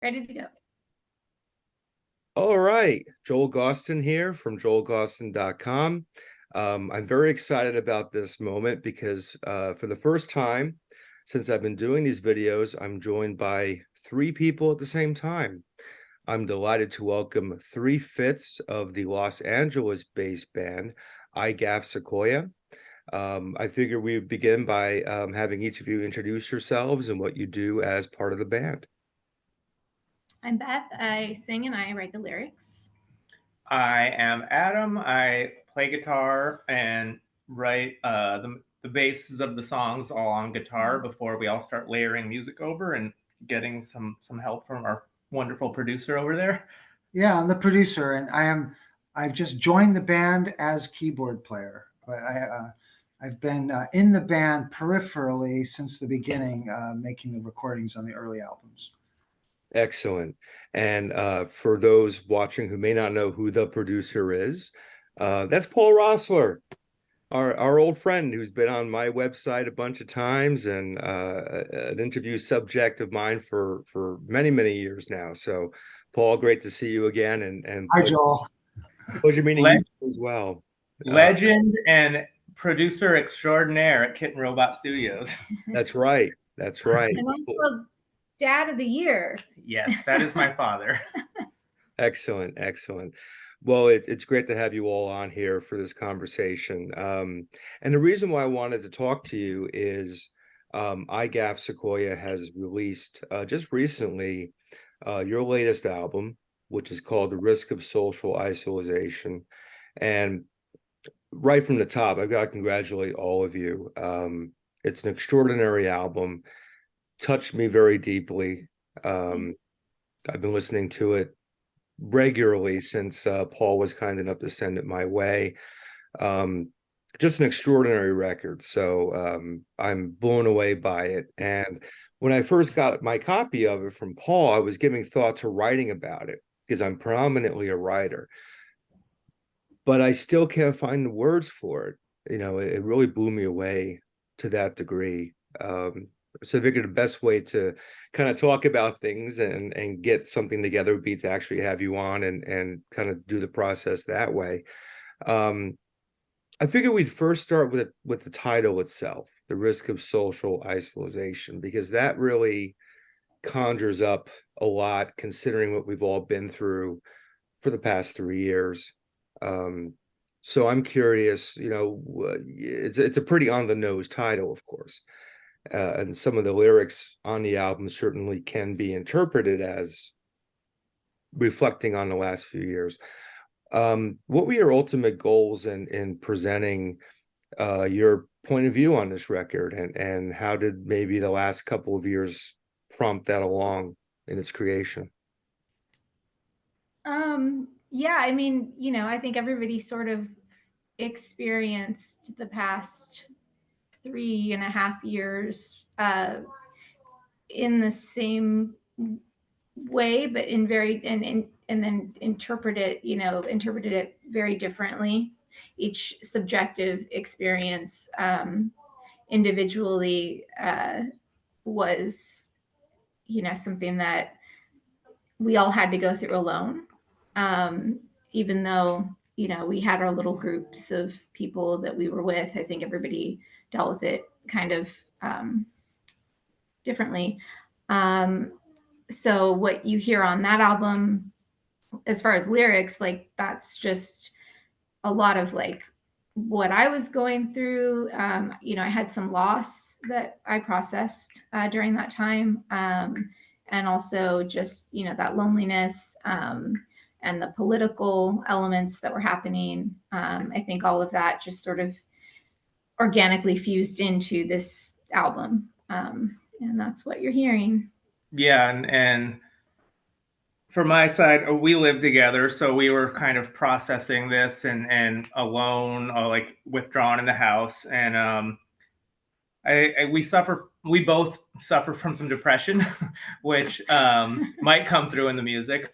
Ready to go. All right, Joel Gausten here from joelgausten.com. I'm very excited about this moment because for the first time since I've been doing these videos, I'm joined by three people at the same time. I'm delighted to welcome three fifths of the Los Angeles-based band IGAF Sequoia. I figure we begin by having each of you introduce yourselves and what you do as part of the band. I'm Beth. I sing and I write the lyrics. I am Adam. I play guitar and write the bases of the songs all on guitar before we all start layering music over and getting some help from our wonderful producer over there. Yeah, I'm the producer, and I've just joined the band as keyboard player, but I've been in the band peripherally since the beginning, making the recordings on the early albums. Excellent. And for those watching who may not know who the producer is, that's Paul Roessler, our old friend who's been on my website a bunch of times and an interview subject of mine for many, many years now. So, Paul, great to see you again. And Hi, Joel. pleasure meeting you as well. Legend and producer extraordinaire at Kitten Robot Studios. That's right. That's right. And also Dad of the Year. Yes, that is my father. Excellent, excellent. Well, it's great to have you all on here for this conversation. And the reason why I wanted to talk to you is IGAF Sequoia has released just recently your latest album, which is called The Risk of Social Isolation. And right from the top, I've got to congratulate all of you. It's an extraordinary album, touched me very deeply. I've been listening to it regularly since Paul was kind enough to send it my way. Just an extraordinary record. So I'm blown away by it. And when I first got my copy of it from Paul, I was giving thought to writing about it because I'm predominantly a writer. But I still can't find the words for it. You know, it really blew me away to that degree. So I figured the best way to kind of talk about things and get something together would be to actually have you on and kind of do the process that way. I figured we'd first start with the title itself, The Risk of Social Isolation, because that really conjures up a lot considering what we've all been through for the past 3 years. So I'm curious, you know, it's a pretty on the nose title, of course. And some of the lyrics on the album certainly can be interpreted as reflecting on the last few years. What were your ultimate goals in presenting your point of view on this record, and how did maybe the last couple of years prompt that along in its creation? Yeah, I mean, you know, I think everybody sort of experienced the past 3.5 years in the same way, but in very and then interpreted it very differently. Each subjective experience individually was, you know, something that we all had to go through alone. Even though, you know, we had our little groups of people that we were with, I think everybody dealt with it kind of differently. So what you hear on that album, as far as lyrics, like that's just a lot of like what I was going through. You know, I had some loss that I processed during that time. And also just, you know, that loneliness and the political elements that were happening. I think all of that just sort of organically fused into this album. And that's what you're hearing. Yeah, and for my side, we lived together, so we were kind of processing this and alone, or like withdrawn in the house. And we both suffer from some depression, which might come through in the music.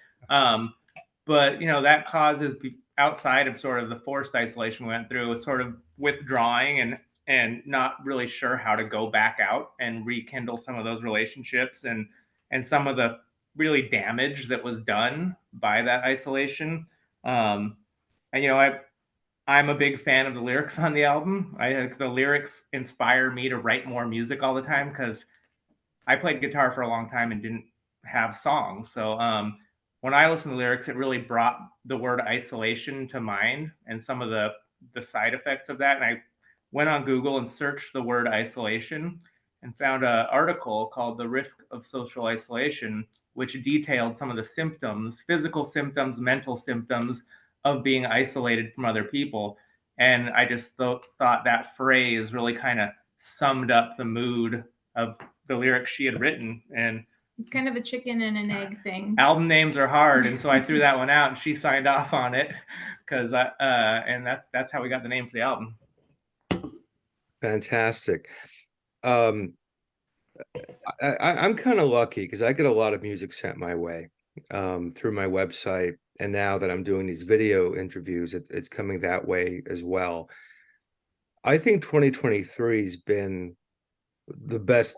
But you know, that causes, outside of sort of the forced isolation we went through, was sort of withdrawing and not really sure how to go back out and rekindle some of those relationships and some of the really damage that was done by that isolation. And I'm a big fan of the lyrics on the album. I think the lyrics inspire me to write more music all the time, because I played guitar for a long time and didn't have songs. So when I listened to the lyrics, it really brought the word isolation to mind and some of the side effects of that. And I went on Google and searched the word isolation and found an article called "The Risk of Social Isolation," which detailed some of the symptoms, physical symptoms, mental symptoms of being isolated from other people. And I just thought that phrase really kind of summed up the mood of the lyrics she had written. And It's kind of a chicken and an egg thing. album names are hard, and so I threw that one out, and she signed off on it, because and that's how we got the name for the album. Fantastic. I'm kind of lucky because I get a lot of music sent my way through my website, and now that I'm doing these video interviews, it's coming that way as well. I think 2023 has been the best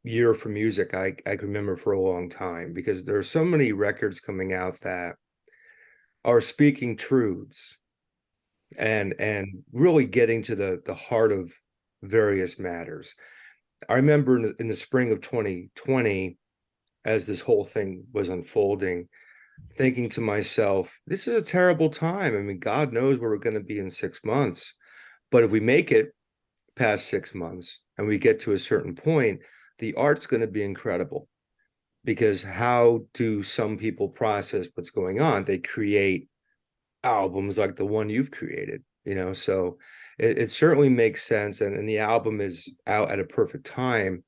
year for music I can remember for a long time, because there are so many records coming out that are speaking truths and really getting to the heart of various matters. I remember in the spring of 2020, as this whole thing was unfolding, thinking to myself, this is a terrible time. I mean, God knows where we're going to be in 6 months, but if we make it past 6 months and we get to a certain point, the art's going to be incredible. Because how do some people process what's going on? They create albums like the one you've created, so it certainly makes sense. And the album is out at a perfect time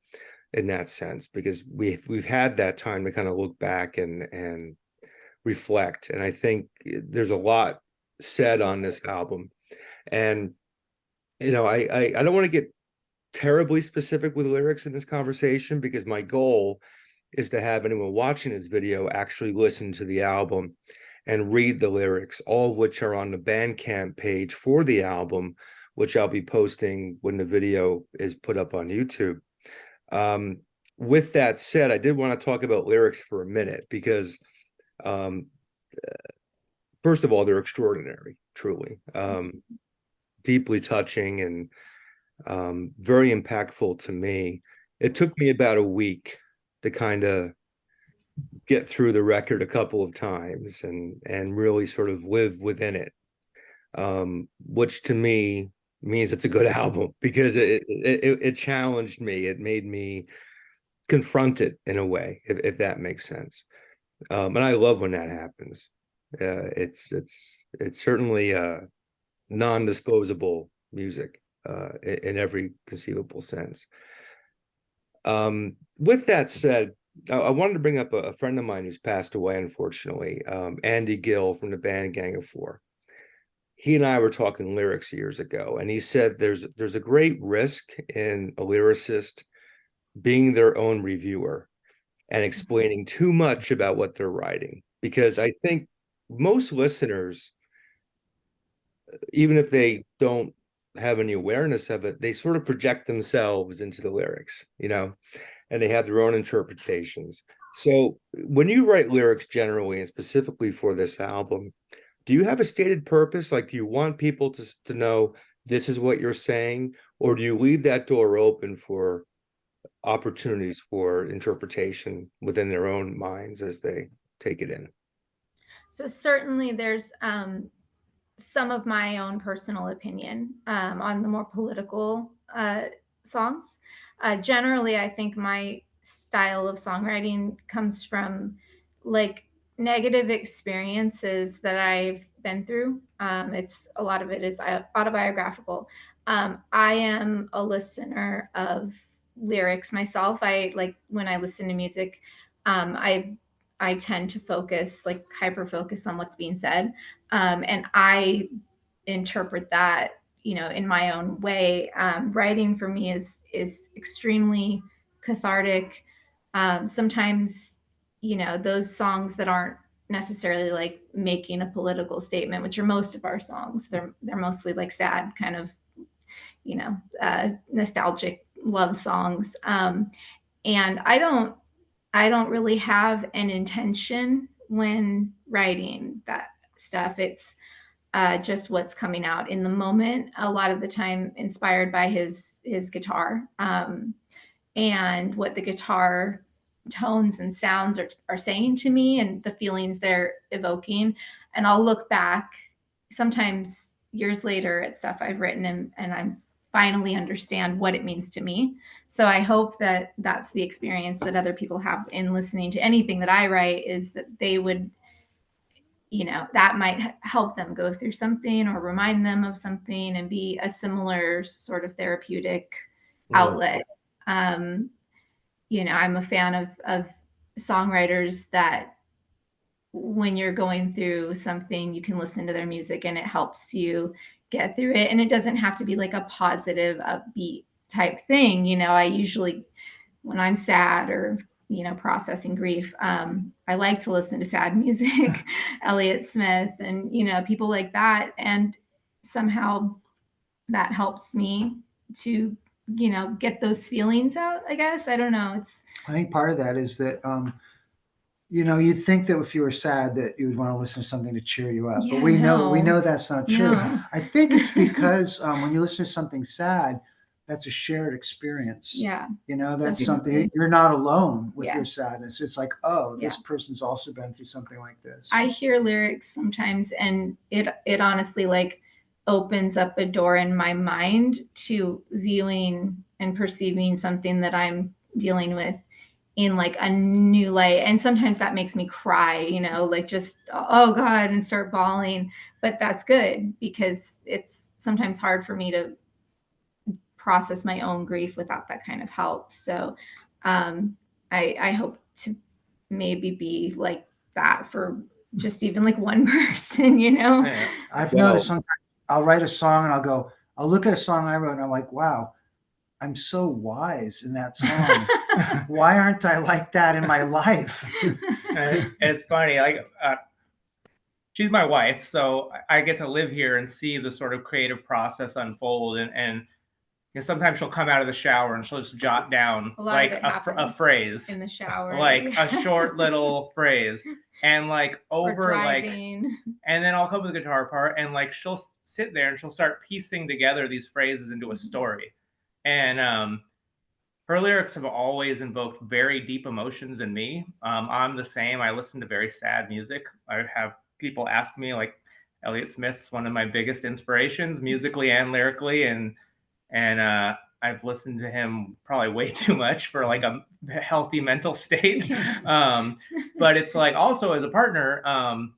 in that sense, because we've had that time to kind of look back and reflect. And I think there's a lot said on this album. And I don't want to get terribly specific with lyrics in this conversation, because my goal is to have anyone watching this video actually listen to the album and read the lyrics, all of which are on the Bandcamp page for the album, which I'll be posting when the video is put up on YouTube. With that said, I did want to talk about lyrics for a minute, because first of all, they're extraordinary, truly, deeply touching and very impactful to me. It took me about a week to kind of get through the record a couple of times and really sort of live within it, which to me means it's a good album, because it challenged me. It made me confront it in a way, if that makes sense. And I love when that happens. It's certainly non-disposable music in every conceivable sense. With that said, I wanted to bring up a friend of mine who's passed away, unfortunately, Andy Gill from the band Gang of Four. He and I were talking lyrics years ago, and he said there's a great risk in a lyricist being their own reviewer and explaining too much about what they're writing, because I think most listeners, even if they don't have any awareness of it, they sort of project themselves into the lyrics, and they have their own interpretations. So when you write lyrics generally, and specifically for this album, do you have a stated purpose? Like, do you want people to know this is what you're saying, or do you leave that door open for opportunities for interpretation within their own minds as they take it in? So certainly there's some of my own personal opinion on the more political songs. Generally, I think my style of songwriting comes from like negative experiences that I've been through. It's a lot of it is autobiographical. I am a listener of lyrics myself. I like when I listen to music, I tend to focus, like hyper focus on what's being said. And I interpret that, in my own way. Writing for me is extremely cathartic. Sometimes, those songs that aren't necessarily like making a political statement, which are most of our songs, they're mostly like sad kind of, nostalgic love songs. And I don't I don't really have an intention when writing that stuff. It's just what's coming out in the moment. A lot of the time, inspired by his guitar, and what the guitar tones and sounds are saying to me, and the feelings they're evoking. And I'll look back sometimes years later at stuff I've written, and I'm finally understand what it means to me. So I hope that that's the experience that other people have in listening to anything that I write, is that they would, that might help them go through something or remind them of something and be a similar sort of therapeutic outlet. I'm a fan of songwriters that when you're going through something, you can listen to their music and it helps you get through it. And it doesn't have to be like a positive, upbeat type thing. I usually, when I'm sad or processing grief, I like to listen to sad music, Elliott Smith, and people like that, and somehow that helps me to get those feelings out, I guess. I don't know. I think part of that is that you'd think that if you were sad that you would want to listen to something to cheer you up, but we know that's not true. No. I think it's because when you listen to something sad, that's a shared experience. Yeah. That's Definitely. something, you're not alone with Yeah. your sadness. It's like, oh, this Yeah. person's also been through something like this. I hear lyrics sometimes, and it honestly like opens up a door in my mind to viewing and perceiving something that I'm dealing with in like a new light. And sometimes that makes me cry, like just, oh God, and start bawling. But that's good, because it's sometimes hard for me to process my own grief without that kind of help. So I hope to maybe be like that for just even like one person, Yeah. I've Well- noticed sometimes I'll write a song and I'll look at a song I wrote and I'm like, wow, I'm so wise in that song. Why aren't I like that in my life? It's funny, like she's my wife, so I get to live here and see the sort of creative process unfold, and sometimes she'll come out of the shower and she'll just jot down A lot like of it a happens phrase, in the shower, like yeah. a short little phrase, and like or over like, driving. and then I'll come to the guitar part and like she'll sit there and she'll start piecing together these phrases into a story. And her lyrics have always invoked very deep emotions in me. I'm the same. I listen to very sad music. I have people ask me, like, Elliott Smith's one of my biggest inspirations musically and lyrically, and I've listened to him probably way too much for like a healthy mental state. But it's like also as a partner,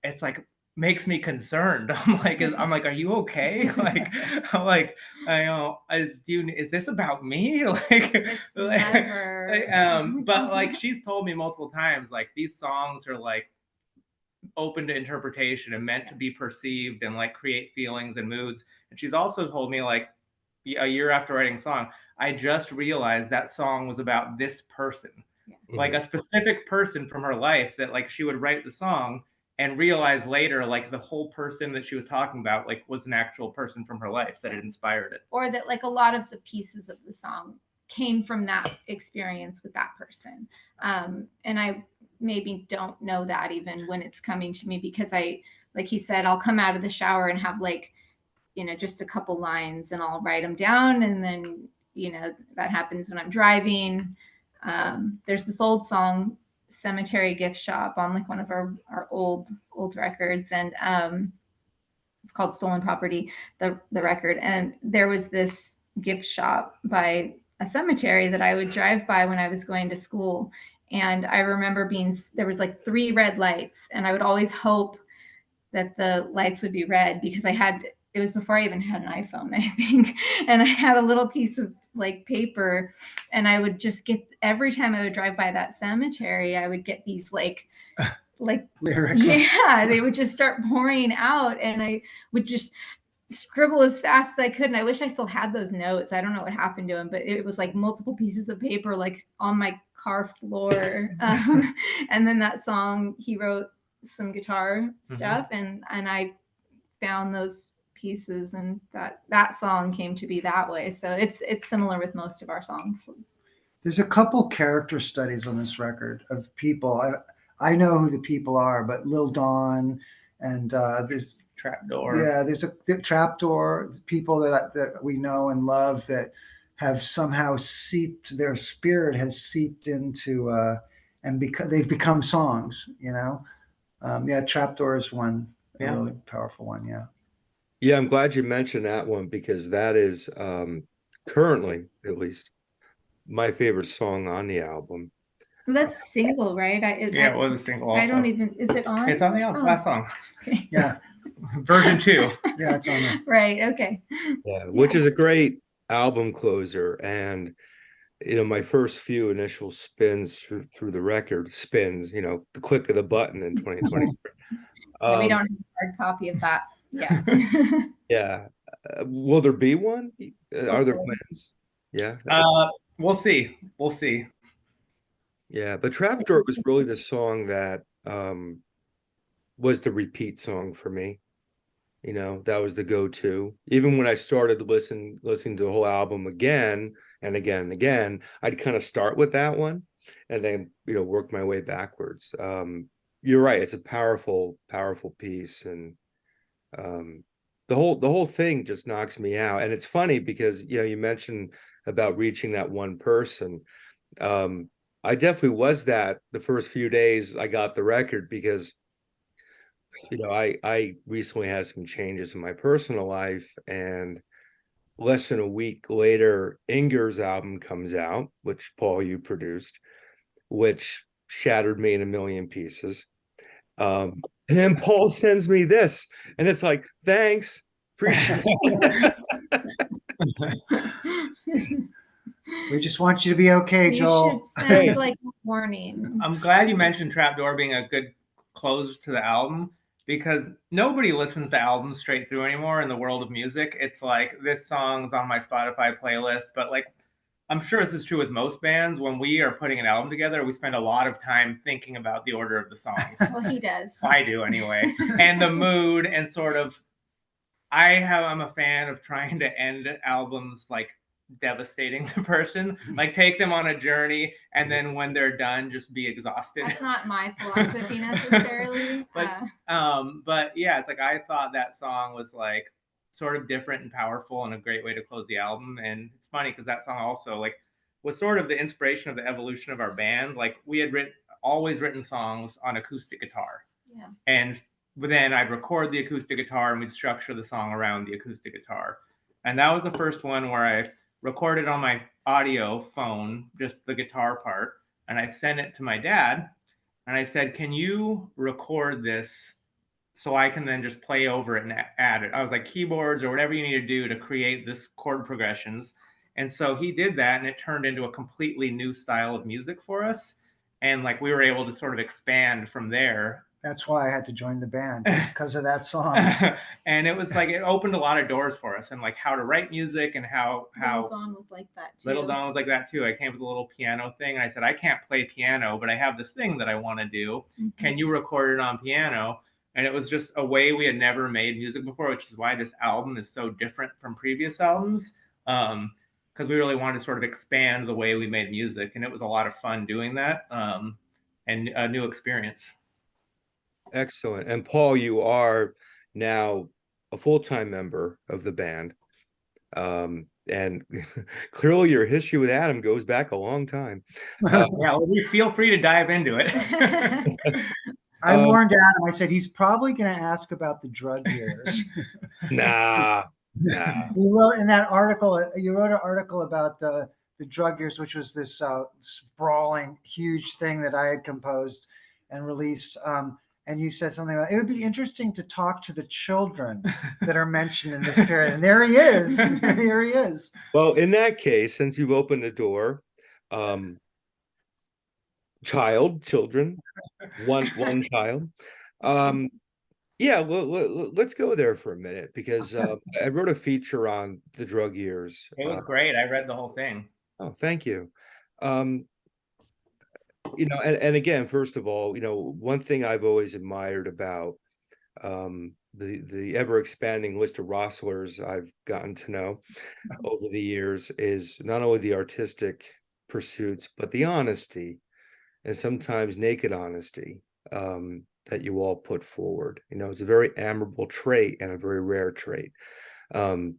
it's like makes me concerned. I'm like, are you okay? Like, I'm like, is this about me? Like, It's never. but like she's told me multiple times, like these songs are like open to interpretation and meant to be perceived and like create feelings and moods. And she's also told me, like, a year after writing a song, I just realized that song was about this person, like a specific person from her life, that like she would write the song and realize later, like the whole person that she was talking about, like was an actual person from her life that had inspired it. Or that like a lot of the pieces of the song came from that experience with that person. And I maybe don't know that even when it's coming to me, because like he said, I'll come out of the shower and have like, just a couple lines and I'll write them down. And then, that happens when I'm driving. There's this old song, Cemetery Gift Shop, on like one of our old records. And it's called Stolen Property, the record. And there was this gift shop by a cemetery that I would drive by when I was going to school. And I remember there was like 3 red lights, and I would always hope that the lights would be red, because it was before I even had an iPhone, I think. And I had a little piece of like paper, and I would just get, every time I would drive by that cemetery, I would get these like lyrics. Yeah, they would just start pouring out, and I would just scribble as fast as I could. And I wish I still had those notes. I don't know what happened to them, but it was like multiple pieces of paper, like on my car floor. And then that song, he wrote some guitar stuff, and I found those pieces, and that song came to be that way. So it's similar with most of our songs. There's a couple character studies on this record of people. I know who the people are, but Lil Dawn and there's Trapdoor. yeah, there's a Trapdoor, people that we know and love that have somehow seeped, their spirit has seeped into and they've become songs. Yeah, Trapdoor is one, a Yeah. really powerful one. Yeah. Yeah, I'm glad you mentioned that one because that is currently, at least, my favorite song on the album. That's a single, right? Yeah, it was a single also. I don't even, is it on? It's on the album, Oh, last song. okay. Yeah. Version 2. Yeah, it's on there. Right, okay. Yeah, which is a great album closer. And my first few initial spins through the record, spins, the click of the button in 2020. We don't have a hard copy of that. Yeah. Yeah. Will there be one? Are there plans? Yeah. We'll see. We'll see. Yeah, but Trapdoor was really the song that was the repeat song for me. That was the go-to. Even when I started listening to the whole album again and again and again, I'd kind of start with that one and then work my way backwards. You're right, it's a powerful piece, and the whole thing just knocks me out. And it's funny because you mentioned about reaching that one person. I definitely was that the first few days I got the record because I recently had some changes in my personal life, and less than a week later, Inger's album comes out, which Paul, you produced, which shattered me in a million pieces. And then Paul sends me this, and it's like, thanks, appreciate it. We just want you to be okay, Joel. You should sound like a warning. I'm glad you mentioned Trapdoor being a good close to the album, because nobody listens to albums straight through anymore in the world of music. It's like, this song's on my Spotify playlist, but like, I'm sure this is true with most bands. When we are putting an album together, we spend a lot of time thinking about the order of the songs. Well, he does. I do anyway. And the mood, and sort of, I'm a fan of trying to end albums like devastating the person, like take them on a journey, and then when they're done, just be exhausted. That's not my philosophy necessarily. But yeah, it's like, I thought that song was like sort of different and powerful and a great way to close the album. And it's funny because that song also like was sort of the inspiration of the evolution of our band. Like, we had always written songs on acoustic guitar. Yeah. And then I'd record the acoustic guitar and we'd structure the song around the acoustic guitar. And that was the first one where I recorded on my audio phone, just the guitar part. And I sent it to my dad and I said, can you record this so I can then just play over it and add it? I was like, keyboards or whatever you need to do to create this chord progressions. And so he did that, and it turned into a completely new style of music for us. And like, we were able to sort of expand from there. That's why I had to join the band, because of that song. And it was like, it opened a lot of doors for us, and like how to write music, and how Little Dawn was like that too. Little Dawn was like that too. I came with a little piano thing, and I said, I can't play piano, but I have this thing that I want to do. Mm-hmm. Can you record it on piano? And it was just a way we had never made music before, which is why this album is so different from previous albums. Because we really wanted to sort of expand the way we made music, and it was a lot of fun doing that, and a new experience. Excellent. And Paul, you are now a full-time member of the band. And clearly your history with Adam goes back a long time. Yeah, well, feel free to dive into it. I warned Adam, I said, he's probably going to ask about the drug years. Nah. You wrote in that article, you wrote an article about the drug years, which was this sprawling, huge thing that I had composed and released. And you said something about, it would be interesting to talk to the children that are mentioned in this period. And there he is. Here he is. Well, in that case, since you've opened the door, children, one child. Yeah, well, let's go there for a minute, because I wrote a feature on the drug years. It was great. I read the whole thing. Oh, thank you. And again, first of all, one thing I've always admired about the ever expanding list of Roesslers I've gotten to know over the years is not only the artistic pursuits, but the honesty, and sometimes naked honesty, that you all put forward. It's a very admirable trait and a very rare trait. And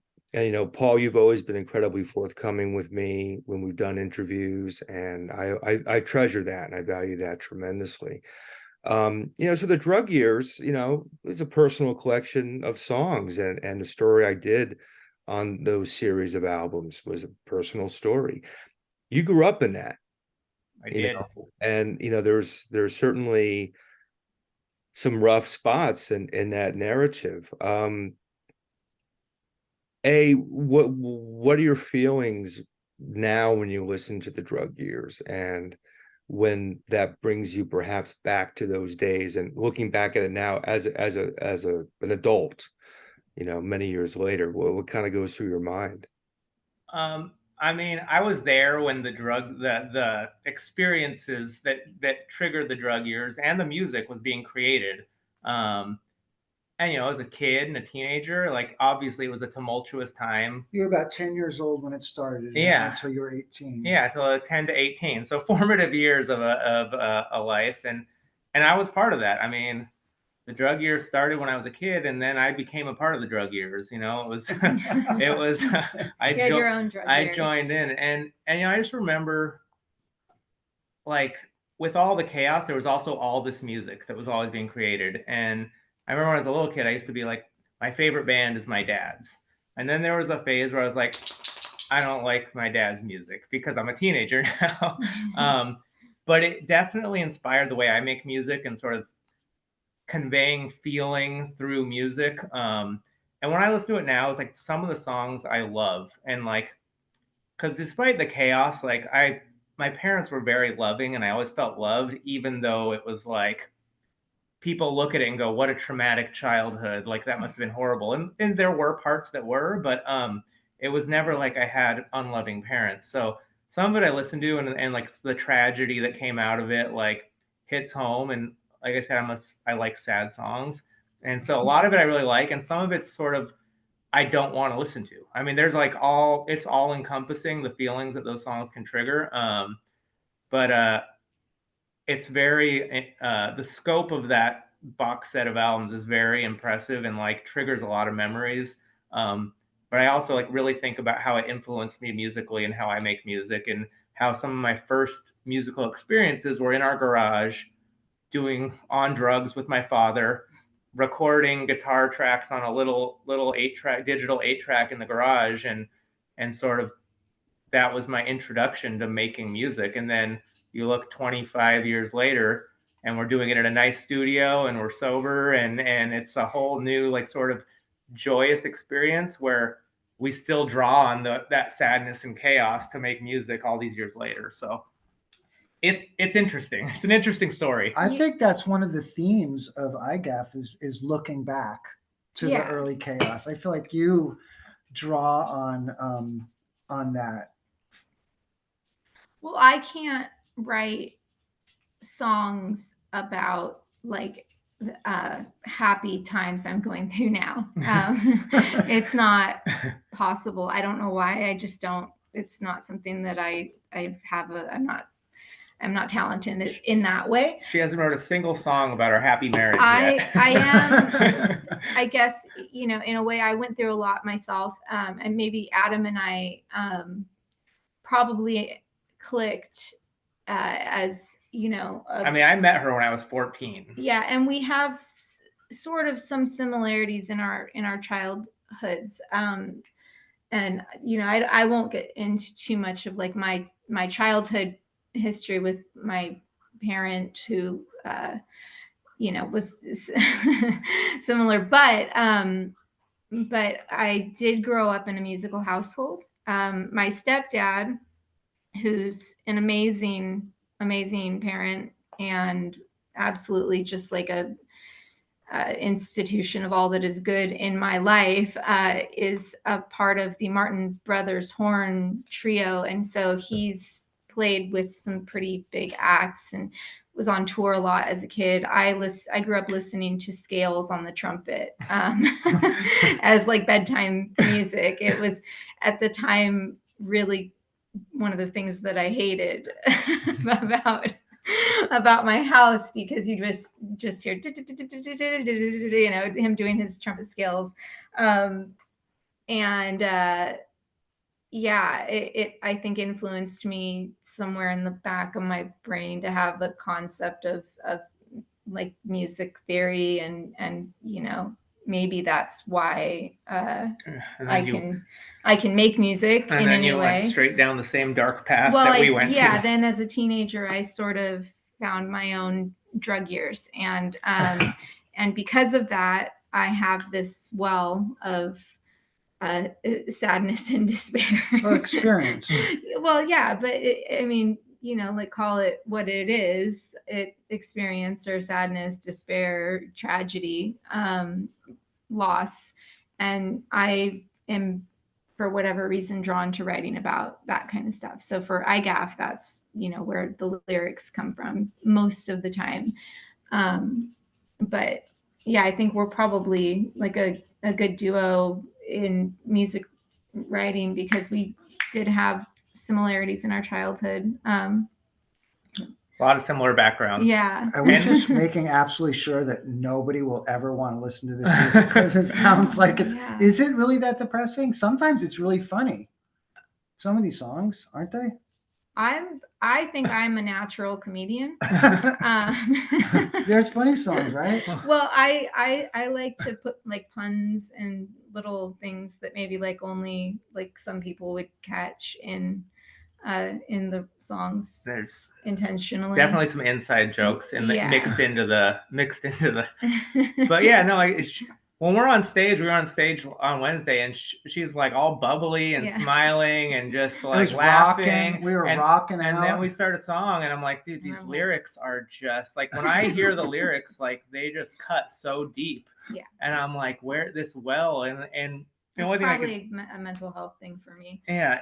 Paul, you've always been incredibly forthcoming with me when we've done interviews, and I treasure that and I value that tremendously. So the Drug Years, is a personal collection of songs, and the story I did on those series of albums was a personal story. You grew up in that. I did. And there's certainly some rough spots in that narrative. What are your feelings now when you listen to the Drug Years, and when that brings you perhaps back to those days, and looking back at it now as an adult, many years later, what kind of goes through your mind? I mean, I was there when the experiences that triggered the Drug Years and the music was being created. And as a kid and a teenager, like, obviously it was a tumultuous time. You were about 10 years old when it started. Yeah. Until you were 18. Yeah, till 10 to 18. So formative years of a life, and I was part of that. I mean, the Drug Years started when I was a kid, and then I became a part of the Drug Years. It was it was You had your own Drug I Years. joined in, and I just remember, like, with all the chaos, there was also all this music that was always being created. And I remember when I was a little kid, I used to be like, my favorite band is my dad's. And then there was a phase where I was like, I don't like my dad's music because I'm a teenager now. But it definitely inspired the way I make music and sort of conveying feeling through music. And when I listen to it now, it's like some of the songs I love. And like, because despite the chaos, like, my parents were very loving, and I always felt loved, even though it was like, people look at it and go, what a traumatic childhood. Like, that must have been horrible. And there were parts that were, but it was never like I had unloving parents. So some of it I listened to, and like the tragedy that came out of it, like, hits home. And like I said, I like sad songs. And so a lot of it I really like, and some of it's sort of, I don't want to listen to. I mean, there's like it's all encompassing, the feelings that those songs can trigger. But it's very, the scope of that box set of albums is very impressive, and like triggers a lot of memories. But I also like really think about how it influenced me musically and how I make music, and how some of my first musical experiences were in our garage, doing On Drugs with my father, recording guitar tracks on a little 8-track digital 8-track in the garage, and sort of, that was my introduction to making music. And then you look 25 years later, and we're doing it in a nice studio, and we're sober, and it's a whole new, like, sort of joyous experience where we still draw on that sadness and chaos to make music all these years later. So it's interesting. It's an interesting story. I think that's one of the themes of IGAF is looking back to the early chaos. I feel like you draw on that. Well, I can't write songs about like happy times I'm going through now. It's not possible. I don't know why. I just don't. It's not something that I have. I'm not talented in that way. She hasn't wrote a single song about her happy marriage yet. I am. I guess, in a way, I went through a lot myself, and maybe Adam and I probably clicked as I mean, I met her when I was 14. Yeah, and we have sort of some similarities in our childhoods, and I won't get into too much of like my childhood history with my parent who was similar, but I did grow up in a musical household. My stepdad, who's an amazing parent and absolutely just like a institution of all that is good in my life, is a part of the Martin Brothers horn trio, and so he's played with some pretty big acts and was on tour a lot as a kid. I grew up listening to scales on the trumpet as like bedtime music. It was at the time really one of the things that I hated about my house, because you just hear him doing his trumpet scales, and yeah, it I think influenced me somewhere in the back of my brain to have a concept of like music theory, and maybe that's why I can make music and in then any you went way. straight down the same dark path Well, that we went yeah, to. then as a teenager, I sort of found my own drug years, and because of that, I have this well of sadness and despair. Well, experience. Well, yeah, but I mean, like, call it what it is: experience, or sadness, despair, tragedy, loss, and I am, for whatever reason, drawn to writing about that kind of stuff. So for IGAF, that's where the lyrics come from most of the time. But yeah, I think we're probably like a good duo in music writing, because we did have similarities in our childhood. A lot of similar backgrounds. Yeah. Are we And- just making absolutely sure that nobody will ever want to listen to this music because it sounds like it's, Yeah. is it really that depressing? Sometimes it's really funny. Some of these songs, aren't they? I think I'm a natural comedian. There's funny songs, right? Well, I like to put like puns and little things that maybe like only like some people would catch in the songs. There's intentionally. definitely some inside jokes Yeah. mixed into the. But yeah, no, when we're on stage, we were on stage on Wednesday, and she's like all bubbly and Yeah. smiling and just It like was laughing. rocking. We were and, rocking and out. then we start a song, and I'm like, dude, these lyrics are just like, when I hear the lyrics, like they just cut so deep. Yeah. And I'm like, where this well, and the only It's thing I probably a mental health thing for me. yeah,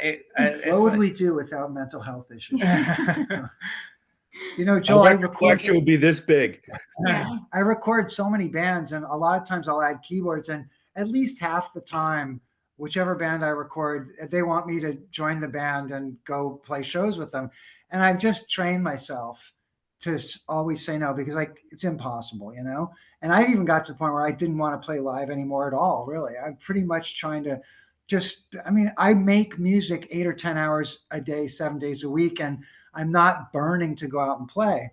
what would we do without mental health issues? Joel, I collection would be this big. Yeah. I record so many bands, and a lot of times I'll add keyboards, and at least half the time, whichever band I record, they want me to join the band and go play shows with them. And I've just trained myself to always say no, because like it's impossible, And I even got to the point where I didn't want to play live anymore at all, really. I'm pretty much trying to I make music 8 or 10 hours a day, 7 days a week, and I'm not burning to go out and play.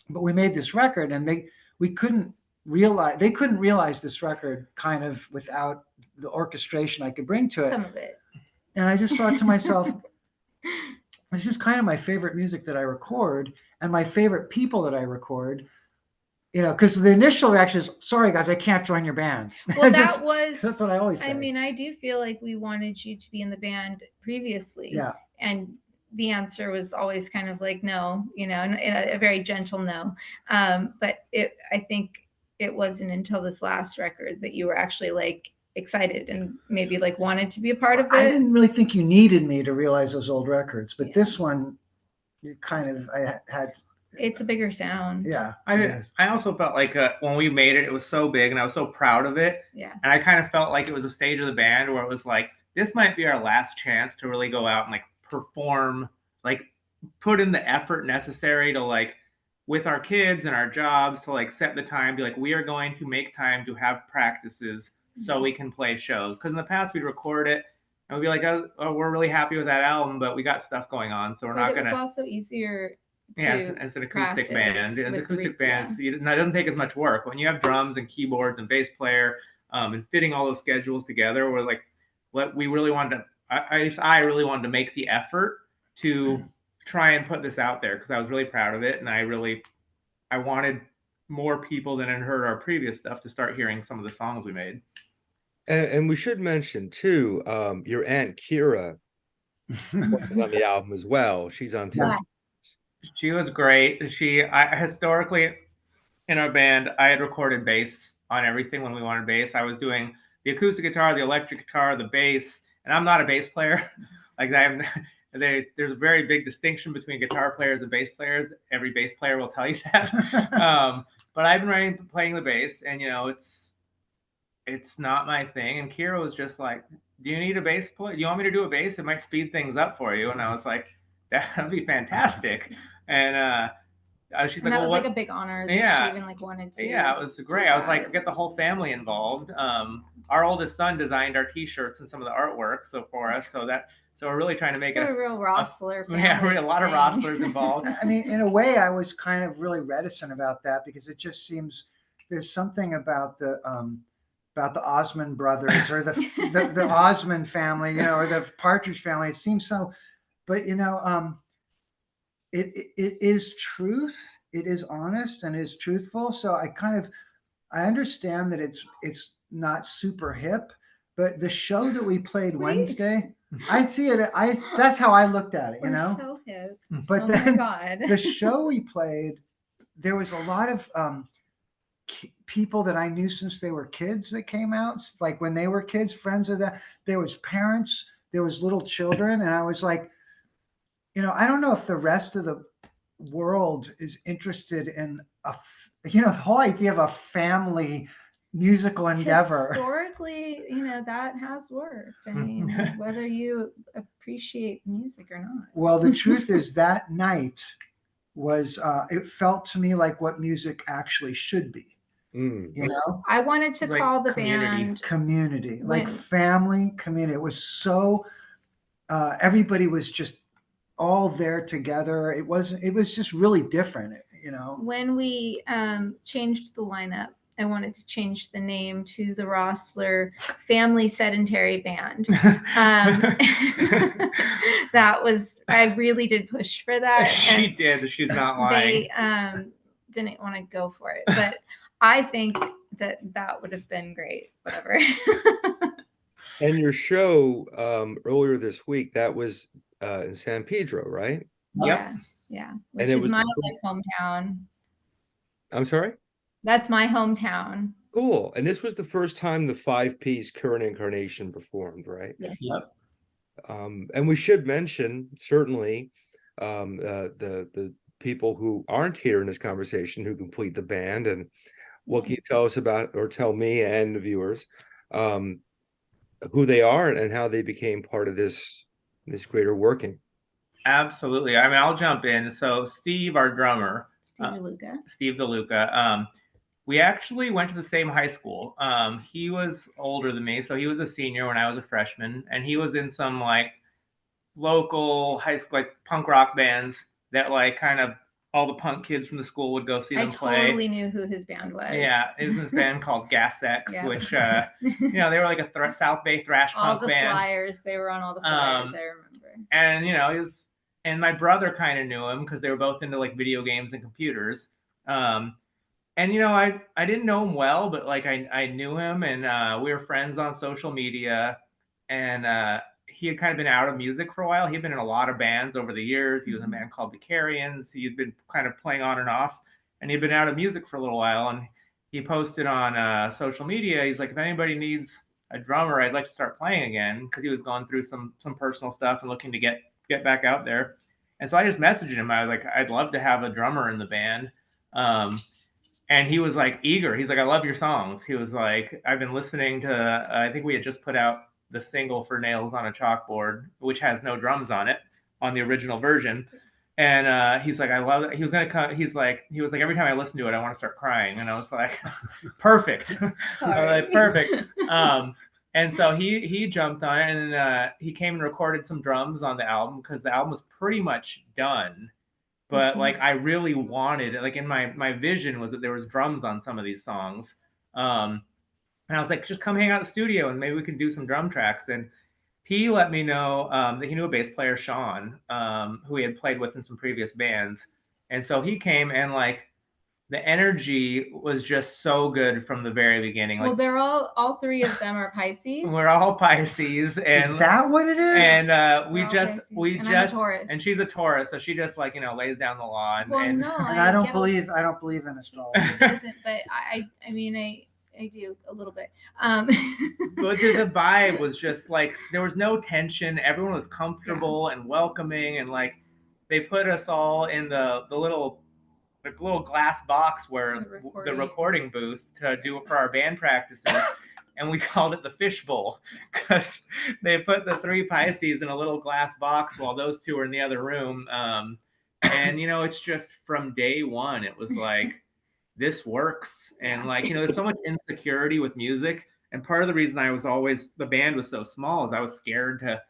But we made this record, and they couldn't realize this record kind of without the orchestration I could bring to it. Some of it. And I just thought to myself, this is kind of my favorite music that I record, and my favorite people that I record. Because the initial reaction is, sorry guys, I can't join your band. Well, that's what I always say. I mean, I do feel like we wanted you to be in the band previously. Yeah. And the answer was always kind of like no, in a very gentle no. But I think it wasn't until this last record that you were actually like excited and maybe like wanted to be a part of it. I didn't really think you needed me to realize those old records, but this one, I had. It's a bigger sound. Yeah. I also felt like when we made it was so big, and I was so proud of it. Yeah. And I kind of felt like it was a stage of the band where it was like, this might be our last chance to really go out and like perform, like put in the effort necessary to like, with our kids and our jobs, to like set the time, be like, we are going to make time to have practices so we can play shows. Because in the past we'd record it and we'd be like, oh, we're really happy with that album, but we got stuff going on, so we're not gonna. It was also easier. Yeah, it's an acoustic band. It's acoustic bands. It doesn't take as much work. When you have drums and keyboards and bass player, and fitting all those schedules together, we're like, what we really wanted to. I really wanted to make the effort to try and put this out there, because I was really proud of it, and I wanted more people than had heard our previous stuff to start hearing some of the songs we made. And we should mention too, your Aunt Kira was on the album as well. She's on too. Yeah. She was great. I historically in our band, I had recorded bass on everything when we wanted bass. I was doing the acoustic guitar, the electric guitar, the bass, and I'm not a bass player. Like there's a very big distinction between guitar players and bass players. Every bass player will tell you that. But I've been playing the bass, and it's not my thing. And Kira was just like, do you need a bass player? Do you want me to do a bass? It might speed things up for you. And I was like, that'd be fantastic. And she's And like, that well, was like what? a big honor that she Yeah. even like wanted to. Yeah, it was great. do I was like, that. get the whole family involved. Our oldest son designed our T-shirts and some of the artwork for us. So we're really trying to make It's it a real Roessler family. Yeah, really, a lot of thing. Roesslers involved. I mean, in a way, I was kind of really reticent about that because it just seems there's something about the Osmond brothers or the Osmond family, you know, or the Partridge family. It seems so, but you know, it is truth. It is honest and is truthful. So I understand that it's not super hip, but the show that we played Wednesday, I see it. That's how I looked at it, you We're know. so hip. But Oh then my God. the show we played, there was a lot of people that I knew since they were kids that came out, like when they were kids, friends of that. There was parents, there was little children, and I was like, you know, I don't know if the rest of the world is interested in you know, the whole idea of a family musical endeavor. Historically, you know, that has worked. I mean, whether you appreciate music or not. Well, the truth is that night was it felt to me like what music actually should be. You know, I wanted to Like call the community. band community, like when- family community. It was so everybody was just all there together. It was just really different, you know. when we changed the lineup. I wanted to change the name to the Roessler Family Sedentary Band. That was, I really did push for that. She did. She's not lying. They didn't want to go for it, but I think that would have been great. Whatever. And your show earlier this week, that was in San Pedro, right? Yep. Yeah. Which And it is was my the hometown. I'm sorry? That's my hometown. Cool. And this was the first time the 5-piece Current Incarnation performed, right? Yes. Yep. And we should mention certainly the people who aren't here in this conversation who complete the band. And what can you tell us about, or tell me and the viewers, who they are and how they became part of this greater working? Absolutely. I mean, I'll jump in. So Steve, our drummer, Steve DeLuca, we actually went to the same high school. He was older than me, so he was a senior when I was a freshman, and he was in some like local high school like punk rock bands that like kind of all the punk kids from the school would go see them play. I totally knew who his band was. Yeah, it was this band called Gas X, Yeah. which you know, they were like a South Bay thrash all punk the band. Flyers, they were on all the flyers. I remember. And you know, he was, and my brother kind of knew him because they were both into like video games and computers. And you know, I didn't know him well, but like I knew him, and we were friends on social media, and he had kind of been out of music for a while. He'd been in a lot of bands over the years. He was in a band called the Carrions. He'd been kind of playing on and off, and he'd been out of music for a little while. And he posted on social media. He's like, if anybody needs a drummer, I'd like to start playing again, because he was going through some personal stuff and looking to get back out there. And so I just messaged him. I was like, I'd love to have a drummer in the band. And he was like eager. He's like, I love your songs. He was like, I've been listening to, I think we had just put out the single for Nails on a Chalkboard, which has no drums on it, on the original version. And he's like, I love it. He was like, every time I listen to it, I want to start crying. And I was like, perfect. Like, perfect. And so he jumped on it, and he came and recorded some drums on the album, because the album was pretty much done. But like, I really wanted, like, in my vision was that there was drums on some of these songs. And I was like, just come hang out in the studio and maybe we can do some drum tracks. And he let me know that he knew a bass player, Sean, who he had played with in some previous bands. And so he came, and like, the energy was just so good from the very beginning. Like, Well, they're all three of them are Pisces. we're all Pisces, and Is that what it is? and I'm a Taurus. and she's a Taurus, so she just like, you know, lays down the law. Well, and no, and I don't believe in astrology. It doesn't, but I mean, I do a little bit. But the vibe was just like, there was no tension. Everyone was comfortable and welcoming, and like, they put us all in the little glass box where the recording booth to do it for our band practices. and we called it the fishbowl because they put the 3 Pisces in a little glass box while those 2 were in the other room. And you know, it's just from day one, it was like, this works. And like, you know, there's so much insecurity with music. And part of the reason the band was so small is I was scared to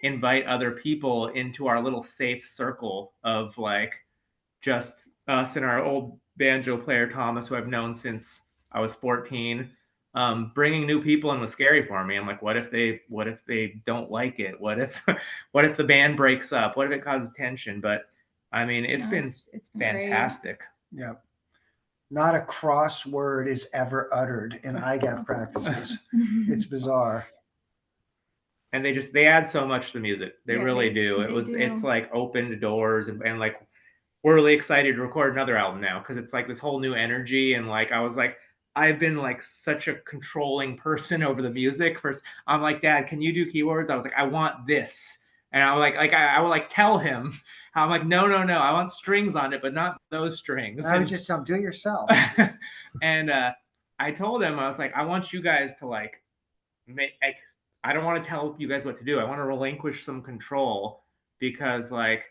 invite other people into our little safe circle of like just us and our old banjo player Thomas, who I've known since I was 14. Bringing new people in was scary for me. I'm like, what if they don't like it? What if the band breaks up? What if it causes tension? But I mean, it's been fantastic. Great. Yeah. Not a crossword is ever uttered in IGAF practices. It's bizarre. And they add so much to music. They really do. It's like opened doors and like we're really excited to record another album now because it's like this whole new energy. And like I was like, I've been like such a controlling person over the music. First, I'm like, Dad, can you do keyboards? I was like, I want this. And I was like I would like tell him how I'm like, no, I want strings on it, but not those strings. I would just tell him, do it yourself. And I told him, I was like, I want you guys to like make. I don't want to tell you guys what to do. I want to relinquish some control because like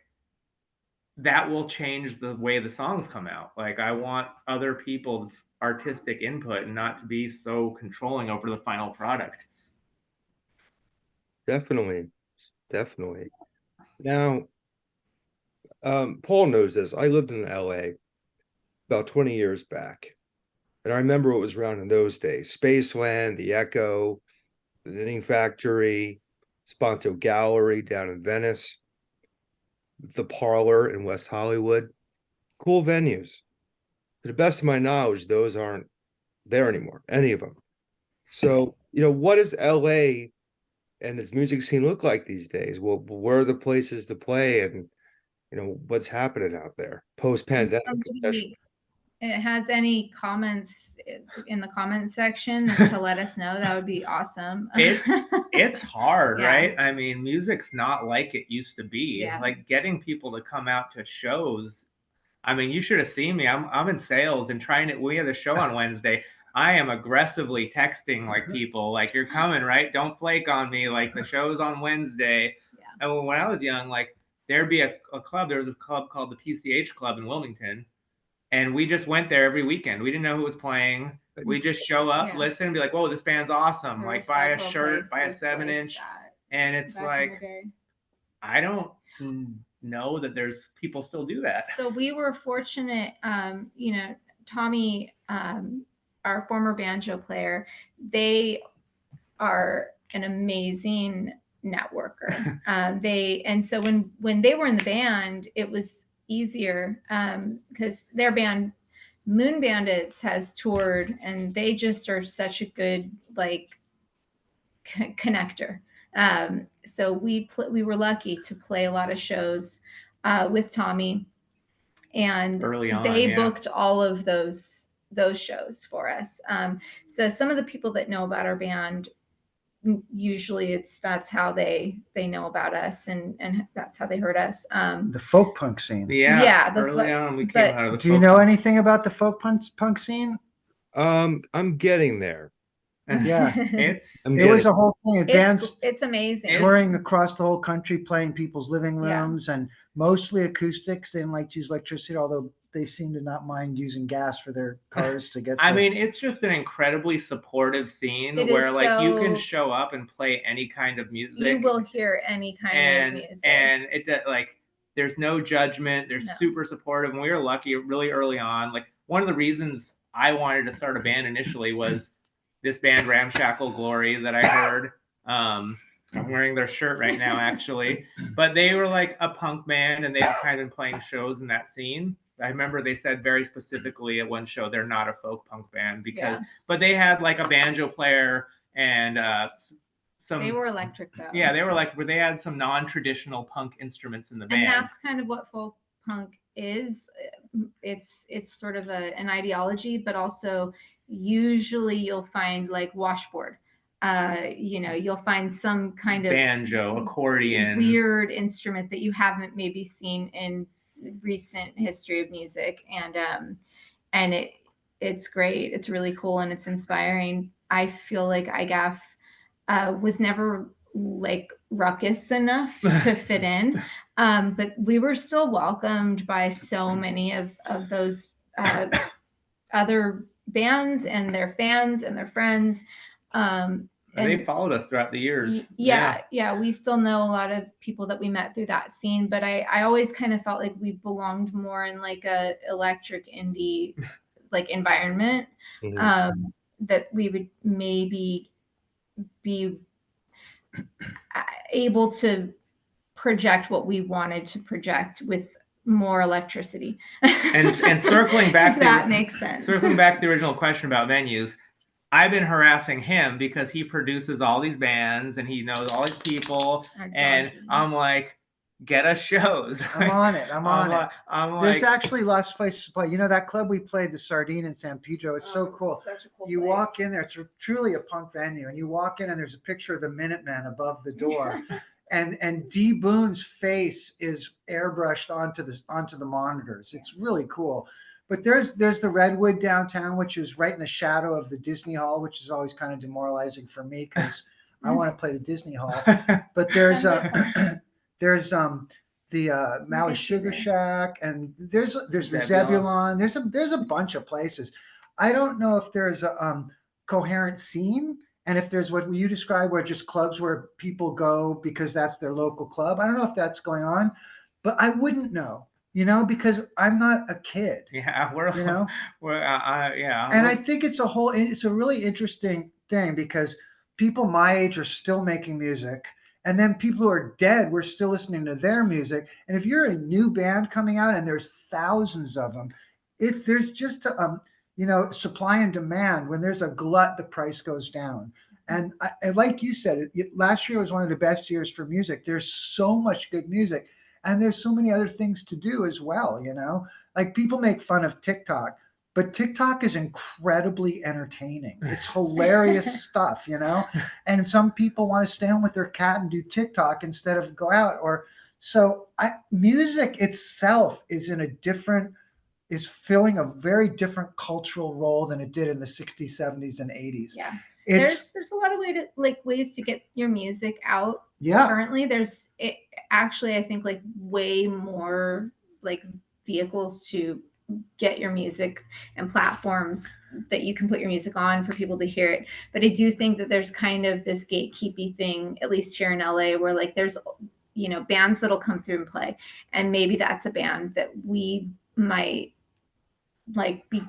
that will change the way the songs come out. Like I want other people's artistic input and not to be so controlling over the final product. Definitely. Now, Paul knows this. I lived in LA about 20 years back. And I remember what was around in those days. Spaceland, the Echo, the Knitting Factory, Sponto Gallery down in Venice, the Parlor in West Hollywood. Cool venues. To the best of my knowledge, those aren't there anymore, any of them. So, you know, what does LA and its music scene look like these days? Well, where are the places to play and, you know, what's happening out there post-pandemic especially? It has any comments in the comments section to let us know, that would be awesome. It's hard, right? I mean, music's not like it used to be. Like getting people to come out to shows. I mean, you should have seen me. I'm in sales and we have a show on Wednesday. I am aggressively texting like people, like, you're coming, right? Don't flake on me. Like the show's on Wednesday. And when I was young, like there'd be a club. There was a club called the PCH Club in Wilmington. And we just went there every weekend. We didn't know who was playing. We just show up, listen, and be like, whoa, this band's awesome. Like buy a shirt, buy a 7-inch. And it's like, I don't know that there's people still do that. So we were fortunate, you know, Tommy, our former banjo player, they are an amazing networker. And so when they were in the band, it was easier because their band Moon Bandits has toured and they just are such a good like connector. So we were lucky to play a lot of shows with Tommy, and early on, they booked all of those shows for us. So some of the people that know about our band, usually that's how they know about us, and that's how they heard us. The folk punk scene. Early on we came out of the do you know anything about the folk punk scene? I'm getting there. Yeah, it was a whole thing. It's amazing. Touring across the whole country, playing people's living rooms, and mostly acoustics. They didn't like to use electricity, although they seem to not mind using gas for their cars to get to. I mean, it's just an incredibly supportive scene where like you can show up and play any kind of music. You will hear any kind of music. And it like there's no judgment. They're super supportive. And we were lucky really early on. Like one of the reasons I wanted to start a band initially was this band Ramshackle Glory that I heard. I'm wearing their shirt right now, actually. But they were like a punk band, and they had kind of been playing shows in that scene. I remember they said very specifically at one show they're not a folk punk band but they had like a banjo player and some. They were electric though. Yeah, they were electric, but they had some non-traditional punk instruments in the band. And that's kind of what folk punk is. It's sort of an ideology, but also usually you'll find like washboard. You know, you'll find some kind of banjo, accordion, weird instrument that you haven't maybe seen in recent history of music, and it's great. It's really cool and it's inspiring. I feel like IGAF was never like ruckus enough to fit in. But we were still welcomed by so many of those other bands and their fans and their friends. And they followed us throughout the years. Yeah. We still know a lot of people that we met through that scene, but I always kind of felt like we belonged more in like a electric indie like environment. That we would maybe be able to project what we wanted to project with more electricity. And circling back, that makes sense. Circling back to the original question about venues, I've been harassing him because he produces all these bands and he knows all these people, and I'm like, get us shows. I'm on it. I'm on it. There's like, actually lots of places to play. You know, that club we played, the Sardine in San Pedro, it's so cool. Such a cool You place. walk in there, it's truly a punk venue, and you walk in and there's a picture of the Minutemen above the door. And D Boone's face is airbrushed onto the monitors. It's really cool. But there's the Redwood downtown, which is right in the shadow of the Disney Hall, which is always kind of demoralizing for me because I want to play the Disney Hall. But there's the Maui Sugar Shack, and there's the Zebulon. There's a bunch of places. I don't know if there's a coherent scene, and if there's what you describe where just clubs where people go because that's their local club. I don't know if that's going on, but I wouldn't know, because I'm not a kid. Yeah, And I think it's a really interesting thing because people my age are still making music. And then people who are dead, we're still listening to their music. And if you're a new band coming out and there's thousands of them, if there's just supply and demand, when there's a glut, the price goes down. And like you said, last year was one of the best years for music. There's so much good music, and there's so many other things to do as well. Like people make fun of TikTok, but TikTok is incredibly entertaining. It's hilarious stuff, and some people want to stay home with their cat and do TikTok instead of go out. Music itself is filling a very different cultural role than it did in the 60s, 70s, and 80s. Yeah. There's a lot of ways to get your music out. Yeah. Currently, I think like way more like vehicles to get your music and platforms that you can put your music on for people to hear it. But I do think that there's kind of this gatekeepy thing, at least here in LA, where like there's bands that'll come through and play, and maybe that's a band that we might like be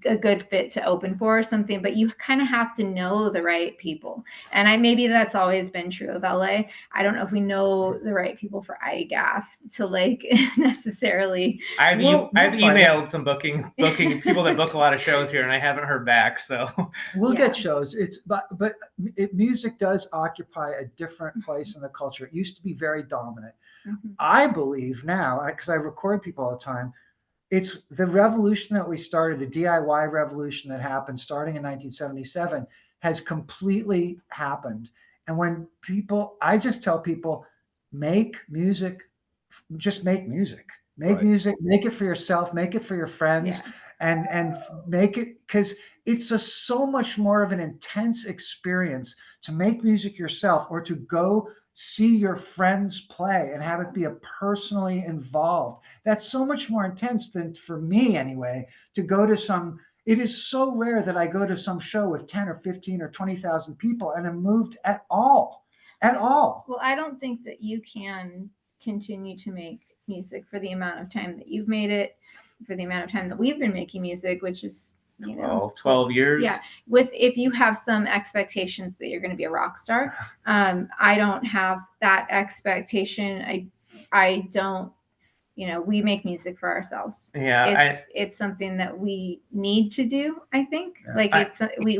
a good fit to open for or something, but you kind of have to know the right people. And maybe that's always been true of LA. I don't know if we know the right people for IGAF to like necessarily. I've emailed some booking people that book a lot of shows here, and I haven't heard back. So we'll get shows. But music does occupy a different place in the culture. It used to be very dominant. Mm-hmm. I believe now, because I record people all the time, it's the revolution that we started, the DIY revolution that happened starting in 1977 has completely happened. And when I just tell people, make music, just make music, music, make it for yourself, make it for your friends, and make it, because it's so much more of an intense experience to make music yourself or to go see your friends play and have it be a personally involved. That's so much more intense than, for me anyway, to go to it is so rare that I go to some show with 10 or 15 or 20,000 people and I'm moved at all. Well, I don't think that you can continue to make music for the amount of time that you've made it, for the amount of time that we've been making music, which is 12 years. Yeah. If you have some expectations that you're going to be a rock star, I don't have that expectation. I don't, we make music for ourselves. Yeah. It's something that we need to do. I think we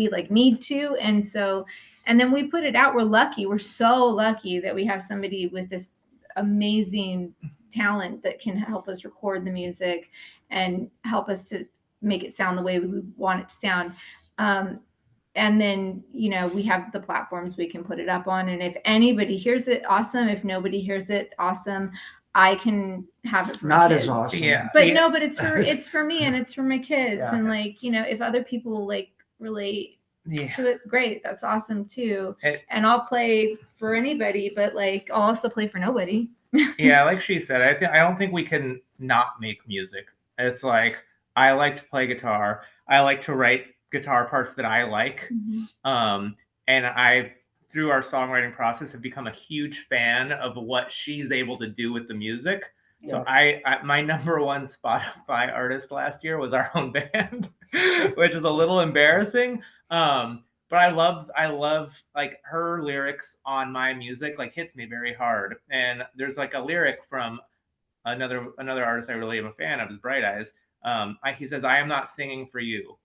like need to. And then we put it out. We're lucky. We're so lucky that we have somebody with this amazing talent that can help us record the music and help us to make it sound the way we want it to sound. And then, we have the platforms we can put it up on. And if anybody hears it, awesome. If nobody hears it, awesome. I can have it for not my kids. As awesome. Yeah. But it's for me and it's for my kids. Yeah. And if other people like relate Yeah. to it, great. That's awesome too. It- And I'll play for anybody, but like I'll also play for nobody. Yeah, like she said, I don't think we can not make music. It's like I like to play guitar. I like to write guitar parts that I like. And I, through our songwriting process, have become a huge fan of what she's able to do with the music. So Yes. my number one Spotify artist last year was our own band, which is a little embarrassing. But I love like her lyrics on my music, like hits me very hard. And there's like a lyric from another artist I really am a fan of is Bright Eyes. He says, "I am not singing for you,"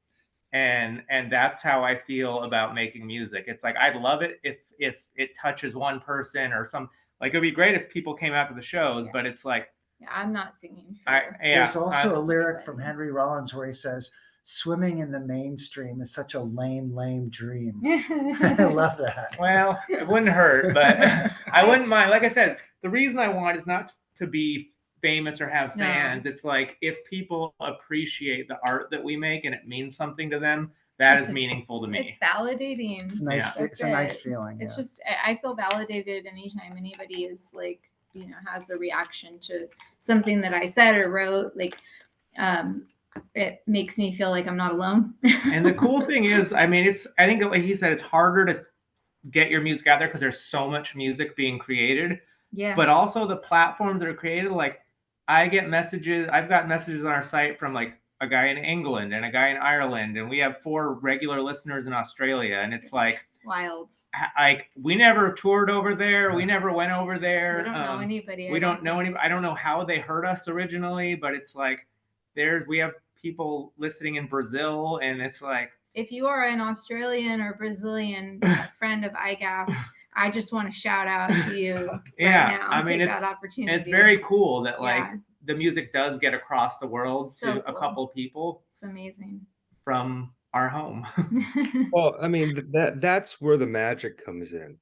and that's how I feel about making music. It's like I'd love it if it touches one person or some. Like it'd be great if people came out to the shows, but it's like Yeah, I'm not singing. There's also a lyric from Henry Rollins where he says, "Swimming in the mainstream is such a lame dream." I love that. Well, it wouldn't hurt, but I wouldn't mind. Like I said, the reason I want is not to be famous or have fans. It's like if people appreciate the art that we make and it means something to them, that is meaningful to me. It's validating. It's nice. Yeah. It's a nice feeling. It's just I feel validated anytime anybody is like, has a reaction to something that I said or wrote. Like, it makes me feel like I'm not alone. And the cool thing is, I mean, I think like he said, it's harder to get your music out there because there's so much music being created. Yeah. But also the platforms that are created, like I've got messages on our site from like a guy in England and a guy in Ireland, and we have 4 regular listeners in Australia, and it's like wild. Like we never toured over there, we never went over there. We don't know anybody. We don't know anybody. I don't know how they heard us originally, but it's like we have people listening in Brazil, and it's like if you are an Australian or Brazilian friend of IGAF, I just want to shout out to you right now. I mean, that opportunity. It's very cool that like the music does get across the world to a couple people. It's amazing. From our home. Well, I mean, that's where the magic comes in.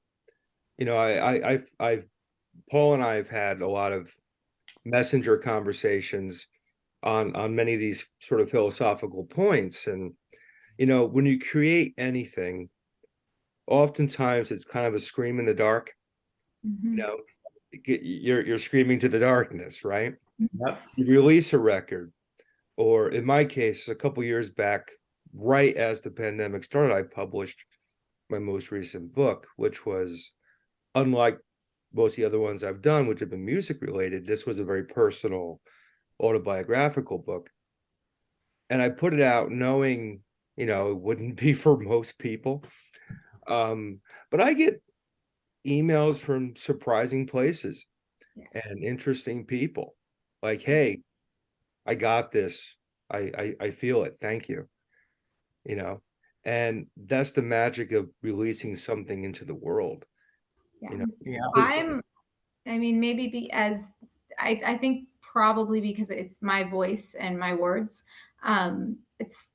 Paul and I have had a lot of messenger conversations on many of these sort of philosophical points. And, when you create anything, oftentimes it's kind of a scream in the dark. You're screaming to the darkness, right? Yep. You release a record, or in my case, a couple years back, right as the pandemic started, I published my most recent book, which was, unlike most of the other ones I've done, which have been music related, this was a very personal autobiographical book. And I put it out knowing, it wouldn't be for most people. But I get emails from surprising places and interesting people. Like, hey, I got this. I feel it. Thank you. And that's the magic of releasing something into the world. I think probably because it's my voice and my words, it's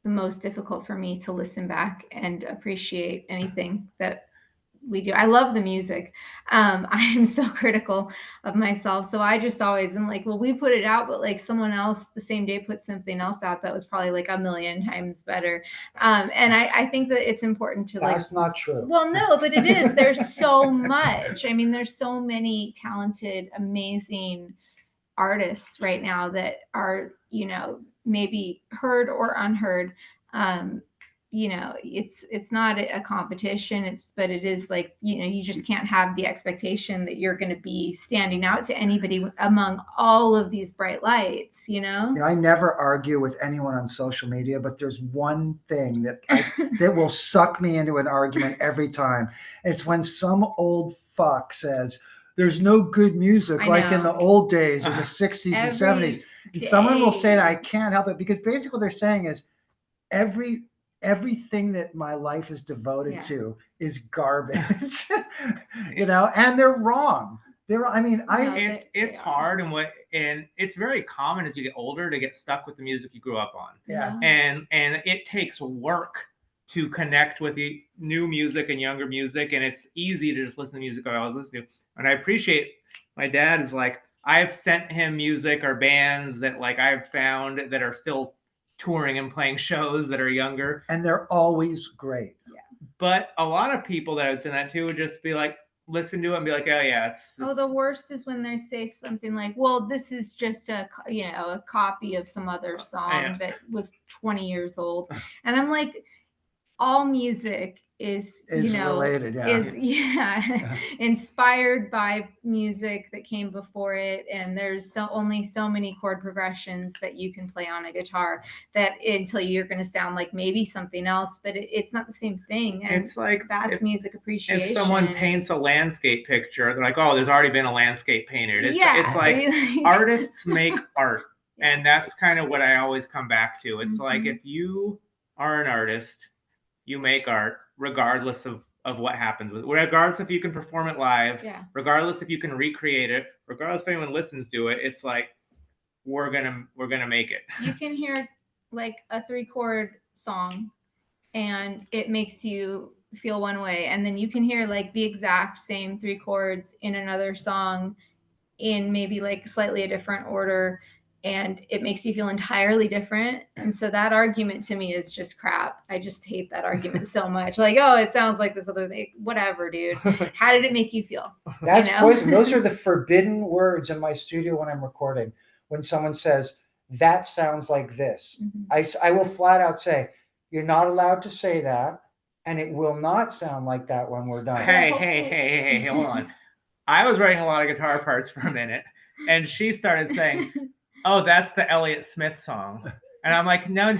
the most difficult for me to listen back and appreciate anything that we do. I love the music. I am so critical of myself. So I just always am like, well, we put it out, but like someone else the same day put something else out that was probably like a million times better. And I think that it's important to That's not true. Well, no, but it is. There's so much. I mean, there's so many talented, amazing artists right now that are, maybe heard or unheard. It's not a competition, but it is like, you just can't have the expectation that you're going to be standing out to anybody among all of these bright lights, I never argue with anyone on social media, but there's one thing that will suck me into an argument every time. It's when some old fuck says there's no good music like in the old days in the 60s and 70s. And someone will say that I can't help it, because basically what they're saying is everything that my life is devoted to is garbage, and they're wrong. It's hard, and it's very common as you get older to get stuck with the music you grew up on. Yeah. And it takes work to connect with the new music and younger music, and it's easy to just listen to music I always listen to. And I appreciate my dad is like, I've sent him music or bands that like I've found that are still touring and playing shows that are younger. And they're always great. But a lot of people that would say that too would just be like, listen to it and be like, oh yeah, Oh, the worst is when they say something like, well, this is just a copy of some other song that was 20 years old. And I'm like, all music is related, inspired by music that came before it, and there's only so many chord progressions that you can play on a guitar that until you're going to sound like maybe something else, but it's not the same thing. And it's like that's music appreciation. If someone paints a landscape picture, they're like, oh, there's already been a landscape painted. It's like artists make art, and that's kind of what I always come back to. It's like, if you are an artist, you make art regardless of what happens with it, regardless if you can perform it live, regardless if you can recreate it, regardless if anyone listens to it. It's like, we're gonna make it. You can hear like a 3-chord song and it makes you feel one way, and then you can hear like the exact same 3 chords in another song in maybe like slightly a different order, and it makes you feel entirely different. And so that argument to me is just crap. I just hate that argument so much. Like, oh, it sounds like this other thing. Whatever, dude. How did it make you feel? That's poison. Those are the forbidden words in my studio when I'm recording. When someone says, that sounds like this, I will flat out say, you're not allowed to say that, and it will not sound like that when we're done. Hey, hold on. I was writing a lot of guitar parts for a minute, and she started saying, oh, that's the Elliott Smith song. And I'm like, no,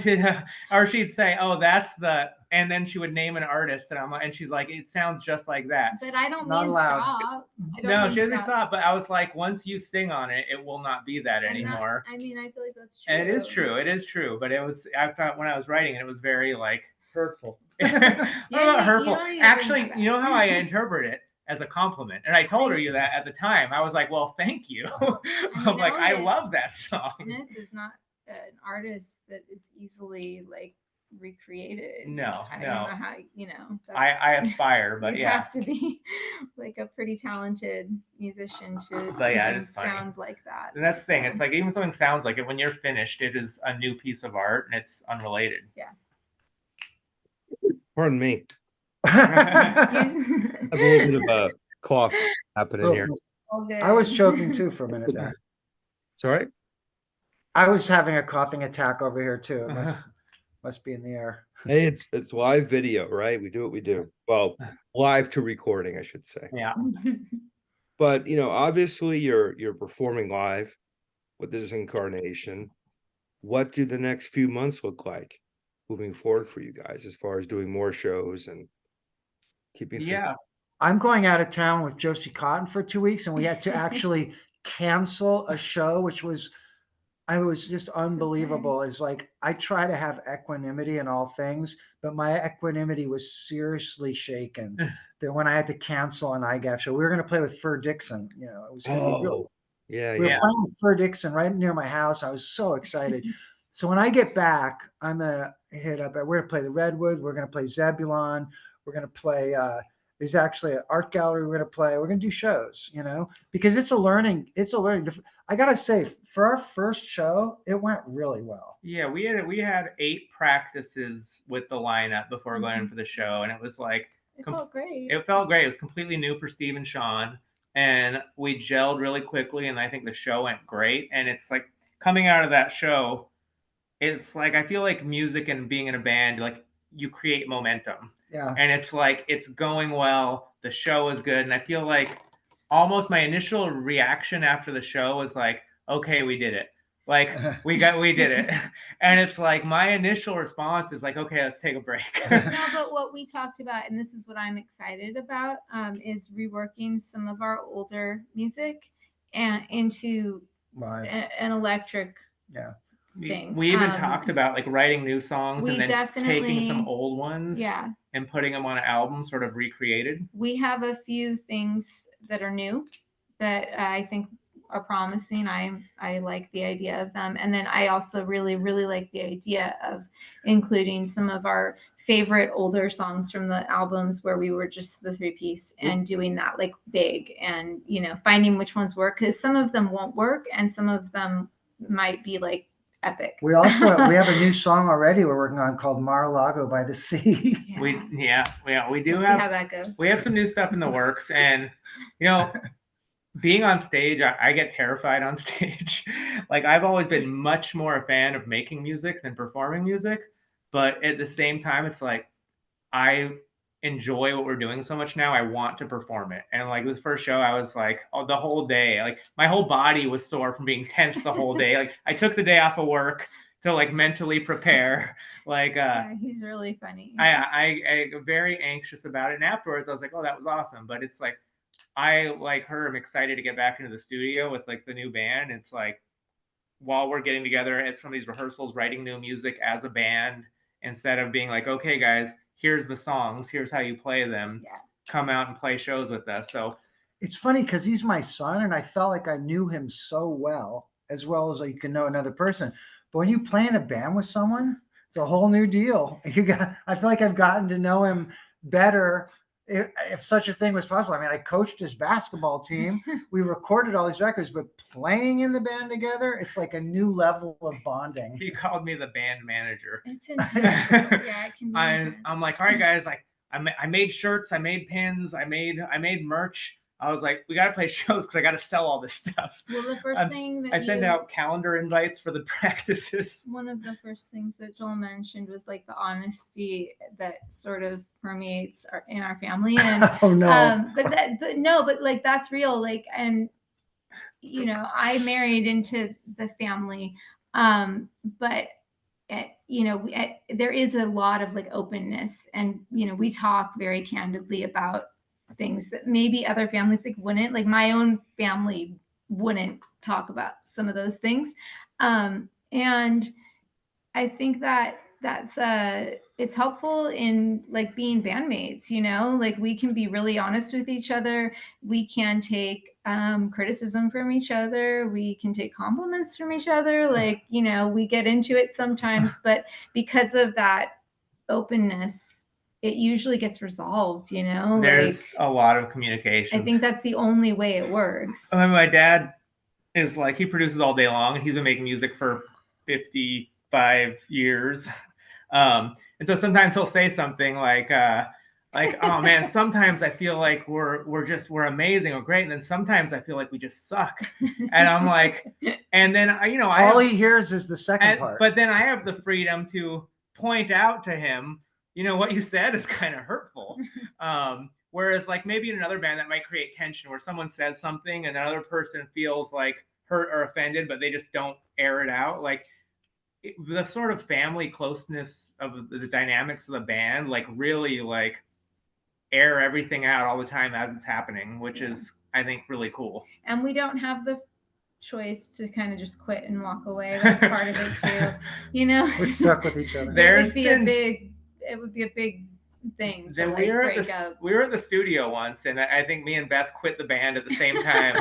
or she'd say, oh, that's the, and then she would name an artist, and I'm like, and she's like, it sounds just like that. But I don't Not mean allowed. stop. No, she didn't stop. But I was like, once you sing on it, it will not be that anymore. I mean, I feel like that's true. And it is true. It is true. But it was, I thought when I was writing it, it was very like hurtful. Not hurtful. Actually, you know how I interpret it? As a compliment. And I told her that at the time. I was like, well, thank you. I'm like, I love that song. Smith is not an artist that is easily like recreated. No, I don't know how, I aspire, but you have to be like a pretty talented musician to sound like that. And that's the thing. It's like, even something sounds like it, when you're finished, it is a new piece of art and it's unrelated. Yeah. Pardon me. I have a little bit of a cough happening here. I was choking too for a minute there. It's all right. I was having a coughing attack over here too. It must be in the air. Hey, it's live video, right? We do what we do. Well, live to recording, I should say. Yeah. But obviously you're performing live with this incarnation. What do the next few months look like moving forward for you guys as far as doing more shows and keeping I'm going out of town with Josie Cotton for 2 weeks, and we had to actually cancel a show, which was just unbelievable. It's like, I try to have equanimity in all things, but my equanimity was seriously shaken that when I had to cancel an IGAF show. We were going to play with Fur Dixon. It was going to be real. Yeah, we were playing with Fur Dixon right near my house. I was so excited. So when I get back, I'm gonna hit up. We're gonna play the Redwood. We're gonna play Zebulon. We're gonna play. There's actually an art gallery we're gonna play. We're gonna do shows. Because it's a learning. I gotta say, for our first show, it went really well. Yeah, we had 8 practices with the lineup before going in for the show, and it was like it felt great. It felt great. It was completely new for Steve and Sean, and we gelled really quickly. And I think the show went great. And it's like, coming out of that show, it's like, I feel like music and being in a band, like, you create momentum. Yeah. And it's like, it's going well. The show is good. And I feel like almost my initial reaction after the show was like, okay, we did it. Like, we did it. And it's like, my initial response is like, okay, let's take a break. No, but what we talked about, and this is what I'm excited about, is reworking some of our older music and into an electric thing. We even talked about like writing new songs and then taking some old ones and putting them on an album, sort of recreated. We have a few things that are new that I think are promising. I like the idea of them. And then I also really, really like the idea of including some of our favorite older songs from the albums where we were just the 3-piece and doing that like big and, finding which ones work, because some of them won't work and some of them might be like epic. We have a new song already we're working on called Mar-a-Lago by the Sea. We do We'll see have how that goes. we have some new stuff in the works, and being on stage, I get terrified on stage. Like, I've always been much more a fan of making music than performing music, but at the same time, it's like I enjoy what we're doing so much now. I want to perform it. And like this first show, I was like, the whole day, like my whole body was sore from being tense the whole day. Like, I took the day off of work to like mentally prepare. Like, yeah, he's really funny. I very anxious about it. And afterwards I was like, oh, that was awesome. But it's like, I, like her, I'm excited to get back into the studio with like the new band. It's like, while we're getting together at some of these rehearsals, writing new music as a band, instead of being like, okay, guys, here's the songs, here's how you play them. Yeah. Come out and play shows with us. So It's funny because he's my son, and I felt like I knew him so well as you can know another person. But when you play in a band with someone, it's a whole new deal. I feel like I've gotten to know him better, if such a thing was possible. I mean, I coached his basketball team. We recorded all these records, but playing in the band together, it's like a new level of bonding. he called me the band manager. It's intense. Yeah, it can be intense. I'm like, all right, guys, like I made shirts, I made pins, I made merch. I was like, we got to play shows because I got to sell all this stuff. Well, the first thing that I send out calendar invites for the practices. One of the first things that Joel mentioned was like the honesty that sort of permeates in our family. And oh no, but like that's real. Like, and I married into the family, but there is a lot of like openness, and we talk very candidly about things that maybe other families like wouldn't. Like, my own family wouldn't talk about some of those things, and I think that's it's helpful in like being bandmates. Like, we can be really honest with each other. We can take criticism from each other. We can take compliments from each other. Like, we get into it sometimes, but because of that openness, it usually gets resolved. There's like, a lot of communication. I think that's the only way it works. I mean, my dad is like, he produces all day long, and he's been making music for 55 years. And so sometimes he'll say something like, oh man, sometimes I feel like we're amazing or great, and then sometimes I feel like we just suck. And I'm like, and then all he hears is the second part. But then I have the freedom to point out to him, what you said is kind of hurtful. Whereas like maybe in another band that might create tension, where someone says something and another person feels like hurt or offended, but they just don't air it out. Like, the sort of family closeness of the dynamics of the band, like really like air everything out all the time as it's happening, which is, I think, really cool. And we don't have the choice to kind of just quit and walk away. That's part of it too. We're stuck with each other. It would be a big thing to like break up. We were at the studio once, and I think me and Beth quit the band at the same time.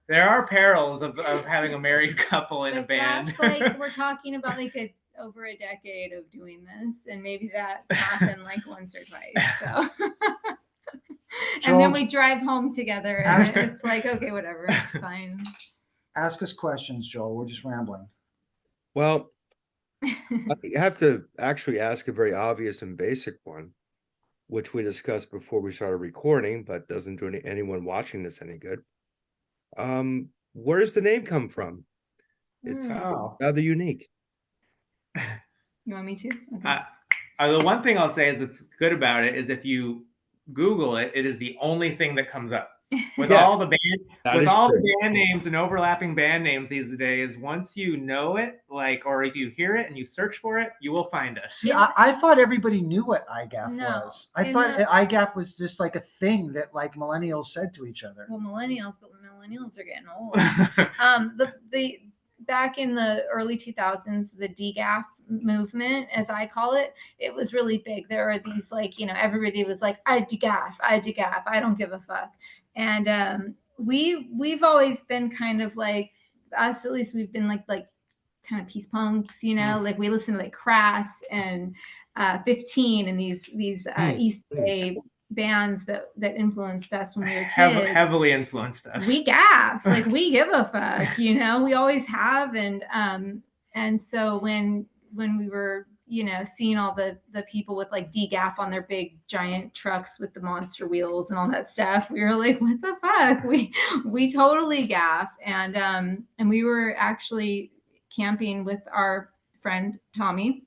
There are perils of having a married couple in a band. That's like, we're talking about like over a decade of doing this, and maybe that happened like once or twice. So, and then we drive home together, and it's like, okay, whatever, it's fine. Ask us questions, Joel. We're just rambling. Well, I have to actually ask a very obvious and basic one, which we discussed before we started recording, but doesn't do anyone watching this any good. Where does the name come from? It's rather unique. You want me to? Okay. The one thing I'll say is that's good about it is if you Google it, it is the only thing that comes up. With all the band names and overlapping band names these days, once you know it, like, or if you hear it and you search for it, you will find us. See, I thought everybody knew what IGAF was. I thought IGAF was just like a thing that like millennials said to each other. Well, millennials are getting old. The back in the early 2000s, the DGAF movement, as I call it, it was really big. There were these like, everybody was like, I DGAF, I don't give a fuck. And we've always been kind of like, us at least, we've been like kind of peace punks, like we listen to like Crass and 15 and these East Bay bands that influenced us when we were kids. Heavily influenced us. We gaff, like we give a fuck, we always have. And And so when we were, you know, seeing all the people with like DGAF on their big giant trucks with the monster wheels and all that stuff, we were like, what the fuck? We totally gaff. And we were actually camping with our friend Tommy,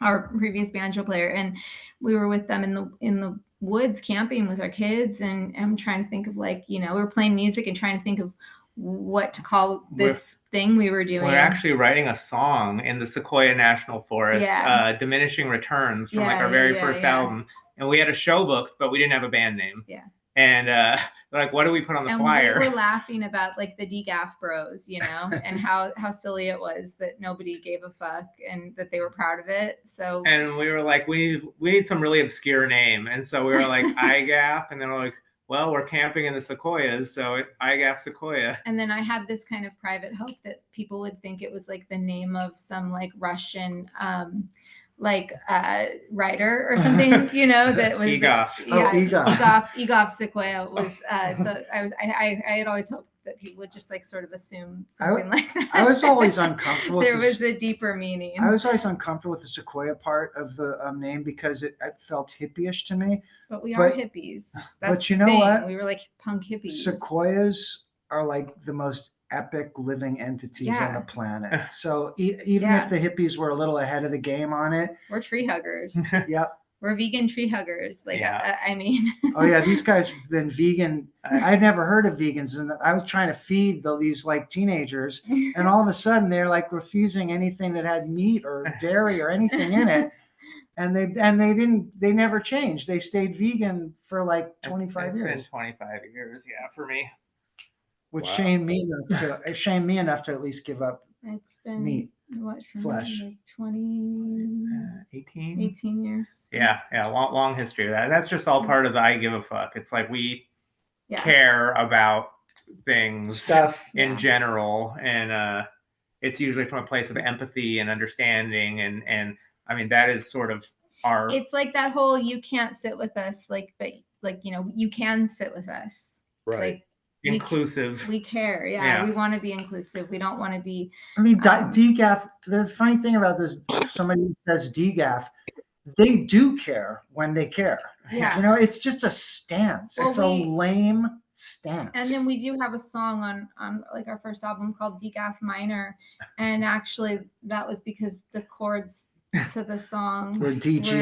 our previous banjo player, and we were with them in the woods camping with our kids, and I'm trying to think of, like, you know, we were playing music and trying to think of what to call this thing we were doing. We're actually writing a song in the Sequoia National Forest, Diminishing Returns, from like our very first album. And we had a show booked, but we didn't have a band name. Yeah. And they're like, what do we put on the flyer? We were laughing about like the DGAF bros, you know, and how silly it was that nobody gave a fuck and that they were proud of it. So, and we were like, we need some really obscure name. And so we were like, IGAF. And then we're like, well, we're camping in the sequoias, so IGAF Sequoia. And then I had this kind of private hope that people would think it was like the name of some like Russian writer or something, you know, that was IGAF. IGAF Sequoia was I had always hoped that people would just like sort of assume something like that. I was always uncomfortable. There was a deeper meaning. I was always uncomfortable with the Sequoia part of the name because it felt hippie-ish to me. But we are hippies. That's but you know what? We were like punk hippies. Sequoias are like the most epic living entities on the planet. So even if the hippies were a little ahead of the game on it, we're tree huggers. Yep. We're vegan tree huggers. Like, I mean. Oh yeah, these guys have been vegan. I'd never heard of vegans, and I was trying to feed these like teenagers, and all of a sudden they're like refusing anything that had meat or dairy or anything in it. And they never changed. They stayed vegan for like 25 years. It's been 25 years, for me. Which shamed me enough to at least give up meat. What, flesh? Like 20, 18 years. Yeah, long history of that. That's just all part of the I give a fuck. It's like we care about stuff in general, and it's usually from a place of empathy and understanding, and I mean that is sort of our. It's like that whole "you can't sit with us," like, but like, you know, you can sit with us, right? Like, inclusive. We care. We want to be inclusive. We don't want to be. I mean, DGAF. The funny thing about this, somebody who says DGAF, they do care when they care. Yeah. You know, it's just a stance. It's a lame stance. And then we do have a song on like our first album called DGAF Minor, and actually that was because the chords to the song were DG.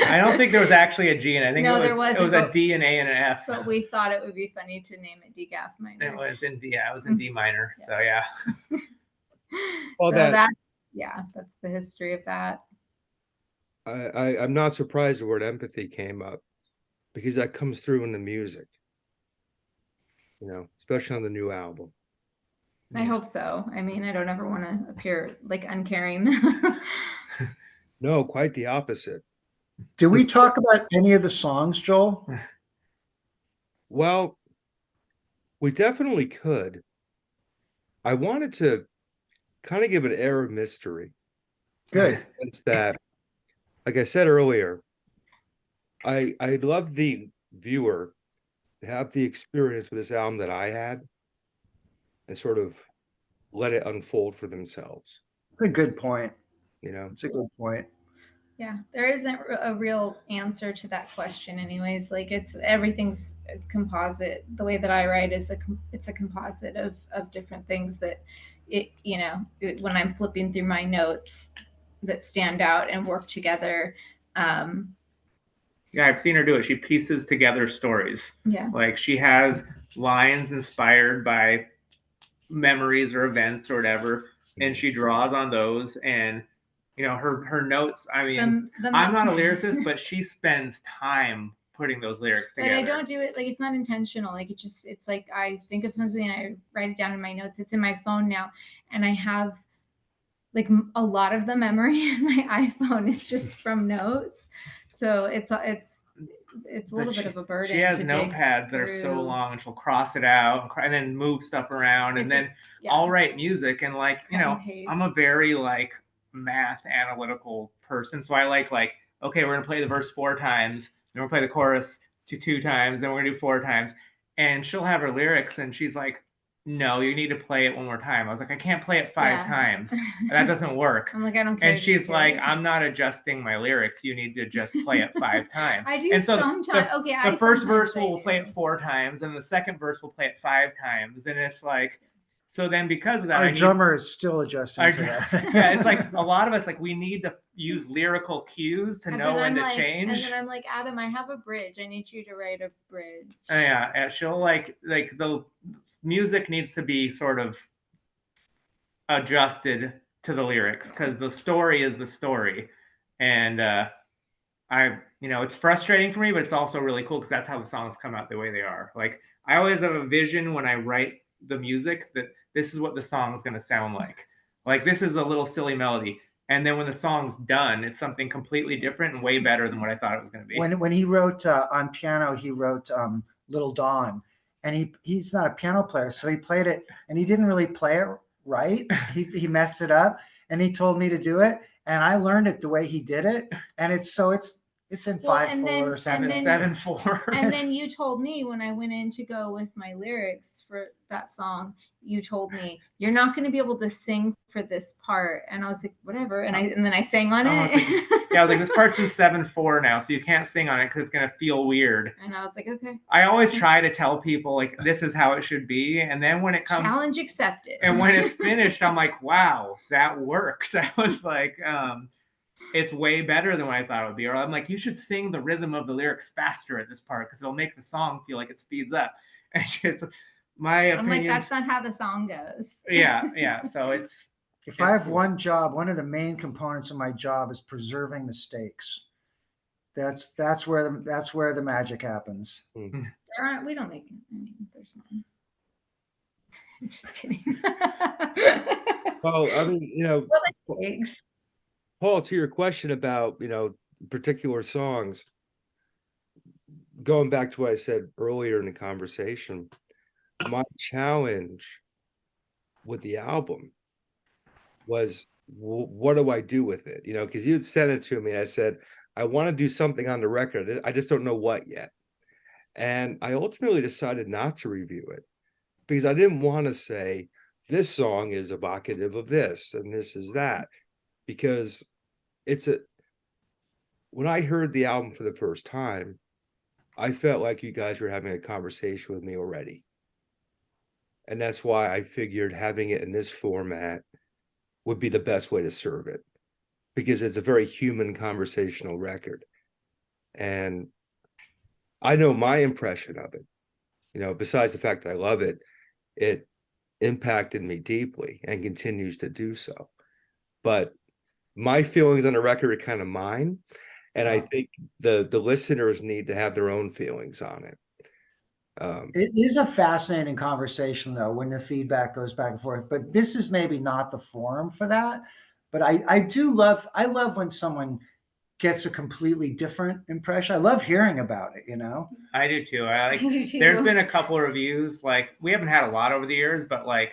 I don't think there was actually a G, and I think it was a D, an A, and an F. But we thought it would be funny to name it DGAF Minor. It was in D. I was in D minor. So Well, that's the history of that. I'm not surprised the word empathy came up, because that comes through in the music, you know, especially on the new album. I hope so. I mean, I don't ever want to appear like uncaring. No, quite the opposite. Did we talk about any of the songs, Joel? Well, we definitely could. I wanted to kind of give an air of mystery. Good. It's that, like I said earlier, I'd love the viewer to have the experience with this album that I had, and sort of let it unfold for themselves. A good point. You know, it's a good point. Yeah, there isn't a real answer to that question anyways. Like, everything's a composite. The way that I write is it's a composite of different things that when I'm flipping through my notes that stand out and work together. I've seen her do it. She pieces together stories. Yeah. Like, she has lines inspired by memories or events or whatever, and she draws on those, and her notes. I mean, I'm not a lyricist, but she spends time putting those lyrics together. But I don't do it like, it's not intentional. Like, it's like I think of something and I write it down in my notes. It's in my phone now, and I have like a lot of the memory in my iPhone is just from notes. So it's a little bit of a burden. She has notepads that are so long, and she'll cross it out and then move stuff around, and then I'll write music, and like, I'm a very like math analytical person, so I like okay, we're gonna play the verse 4 times, then we'll play the chorus 2 times, then we're gonna do 4 times, and she'll have her lyrics, and she's like, no, you need to play it one more time. I was like, I can't play it 5 Yeah. times. That doesn't work. I'm like, I don't care. And she's just do like, it. I'm not adjusting my lyrics. You need to just play it 5 times. I do And so sometimes. Okay, the first verse sometimes we'll play it 4 times, and the second verse we'll play it 5 times. And it's like, so then because of that, Our drummer is still adjusting to that. yeah, it's like a lot of us, like, we need to use lyrical cues to And know when then I'm to like, change. And then I'm like, Adam, I have a bridge. I need you to write a bridge. Yeah, and she'll like the music needs to be sort of adjusted to the lyrics because the story is the story. And it's frustrating for me, but it's also really cool because that's how the songs come out the way they are. Like, I always have a vision when I write the music that this is what the song is going to sound like. Like, this is a little silly melody. And then when the song's done, it's something completely different and way better than what I thought it was going to be. When he wrote on piano, he wrote Little Dawn, and he's not a piano player, so he played it, and he didn't really play it right. He messed it up, and he told me to do it, and I learned it the way he did it, and it's in 5/4, 7/4. And then you told me when I went in to go with my lyrics for that song, you told me you're not going to be able to sing for this part, and I was like, whatever. And then I sang on it. I was like, this part's in 7/4 now, so you can't sing on it because it's gonna feel weird. And I was like, okay. I always try to tell people like this is how it should be, and then when it comes, challenge accepted. And when it's finished, I'm like, wow, that worked. I was like, it's way better than what I thought it would be. Or I'm like, you should sing the rhythm of the lyrics faster at this part because it'll make the song feel like it speeds up. And it's my opinion. I'm like, that's not how the song goes. Yeah. So if I have cool. One job, one of the main components of my job is preserving the stakes. That's where the magic happens. We don't make it. I mean, there's none. I'm just kidding. Well, I mean, mistakes? Paul, to your question about, particular songs, going back to what I said earlier in the conversation, my challenge with the album was, what do I do with it? Because you had sent it to me and I said, I want to do something on the record. I just don't know what yet. And I ultimately decided not to review it because I didn't want to say this song is evocative of this and this is that, because when I heard the album for the first time, I felt like you guys were having a conversation with me already. And that's why I figured having it in this format would be the best way to serve it, because it's a very human conversational record. And I know my impression of it, besides the fact that I love it, it impacted me deeply and continues to do so. But my feelings on the record are kind of mine. And I think the listeners need to have their own feelings on it. It is a fascinating conversation, though, when the feedback goes back and forth. But this is maybe not the forum for that. But I love when someone gets a completely different impression. I love hearing about it, I do too. I do too. There's been a couple of reviews, like, we haven't had a lot over the years, but like,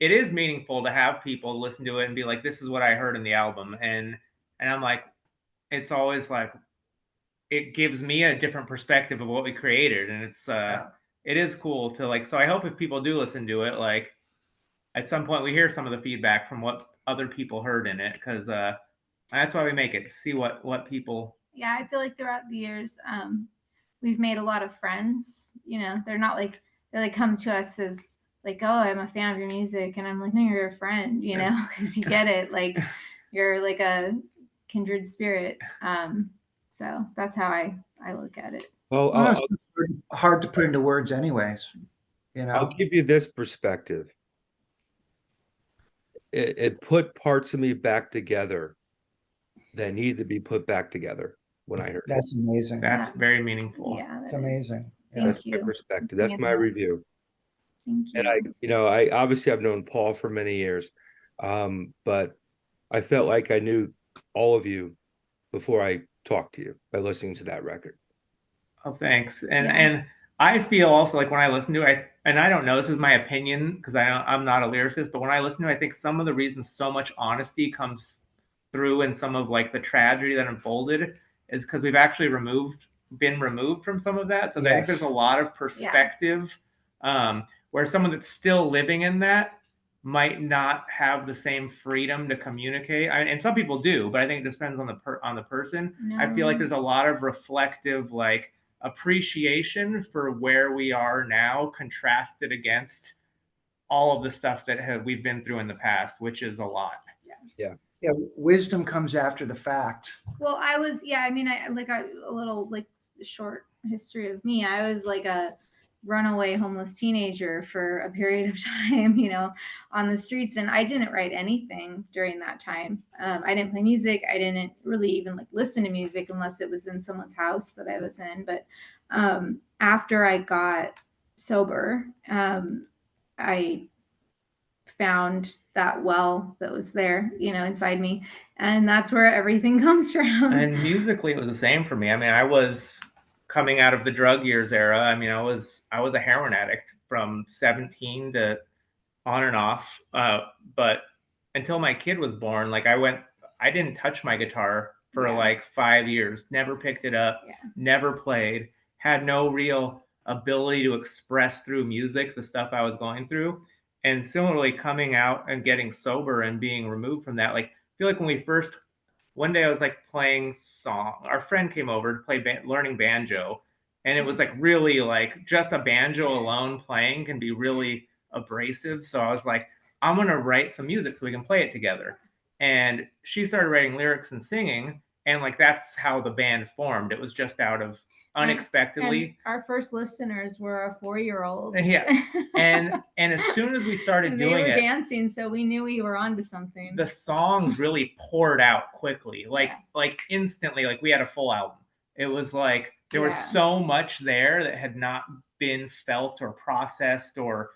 it is meaningful to have people listen to it and be like, this is what I heard in the album. And I'm like, it's always like, it gives me a different perspective of what we created. And it's, it is cool to like, so I hope if people do listen to it, like at some point we hear some of the feedback from what other people heard in it. Because that's why we make it, to see what people. Yeah, I feel like throughout the years, we've made a lot of friends. They're not like, they like come to us as like, oh, I'm a fan of your music. And I'm like, no, you're a friend, because you get it. Like, you're like a kindred spirit. So that's how I look at it. Well, it's hard to put into words anyways. I'll give you this perspective. It put parts of me back together that needed to be put back together when I heard it. That's amazing. That's very meaningful. Yeah, it's amazing. That's my perspective. That's my review. Thank you. And I obviously I've known Paul for many years, but I felt like I knew all of you before I talked to you by listening to that record. Oh, thanks. And I feel also like when I listen to it, and I don't know, this is my opinion because I'm not a lyricist, but when I listen to it, I think some of the reasons so much honesty comes through in some of like the tragedy that unfolded is because we've actually been removed from some of that. So I think there's a lot of perspective. where someone that's still living in that might not have the same freedom to communicate. And some people do, but I think it depends on the person. I feel like there's a lot of reflective, like, appreciation for where we are now contrasted against all of the stuff that we've been through in the past, which is a lot. Yeah, wisdom comes after the fact. Well, I was, I mean, I like a little like short history of me. I was like a runaway homeless teenager for a period of time, on the streets, and I didn't write anything during that time. I didn't play music. I didn't really even like listen to music unless it was in someone's house that I was in. But after I got sober, I found that well that was there, inside me, and that's where everything comes from. And musically, it was the same for me. I mean, I was coming out of the drug years era. I mean, I was a heroin addict from 17 to on and off. But until my kid was born, like I didn't touch my guitar for like 5 years. Never picked it up. Never played. Had no real ability to express through music the stuff I was going through. And similarly, coming out and getting sober and being removed from that, like, I feel like one day I was like playing song. Our friend came over to play learning banjo, and it was like really like just a banjo alone playing can be really abrasive. So I was like, I'm gonna write some music so we can play it together. And she started writing lyrics and singing, and like that's how the band formed. It was just out of unexpectedly. And our first listeners were our 4-year-olds. Yeah. And as soon as we started doing they were it, dancing, so we knew we were onto something. the songs really poured out quickly, like instantly. Like we had a full album. It was like there was so much there that had not been felt or processed, or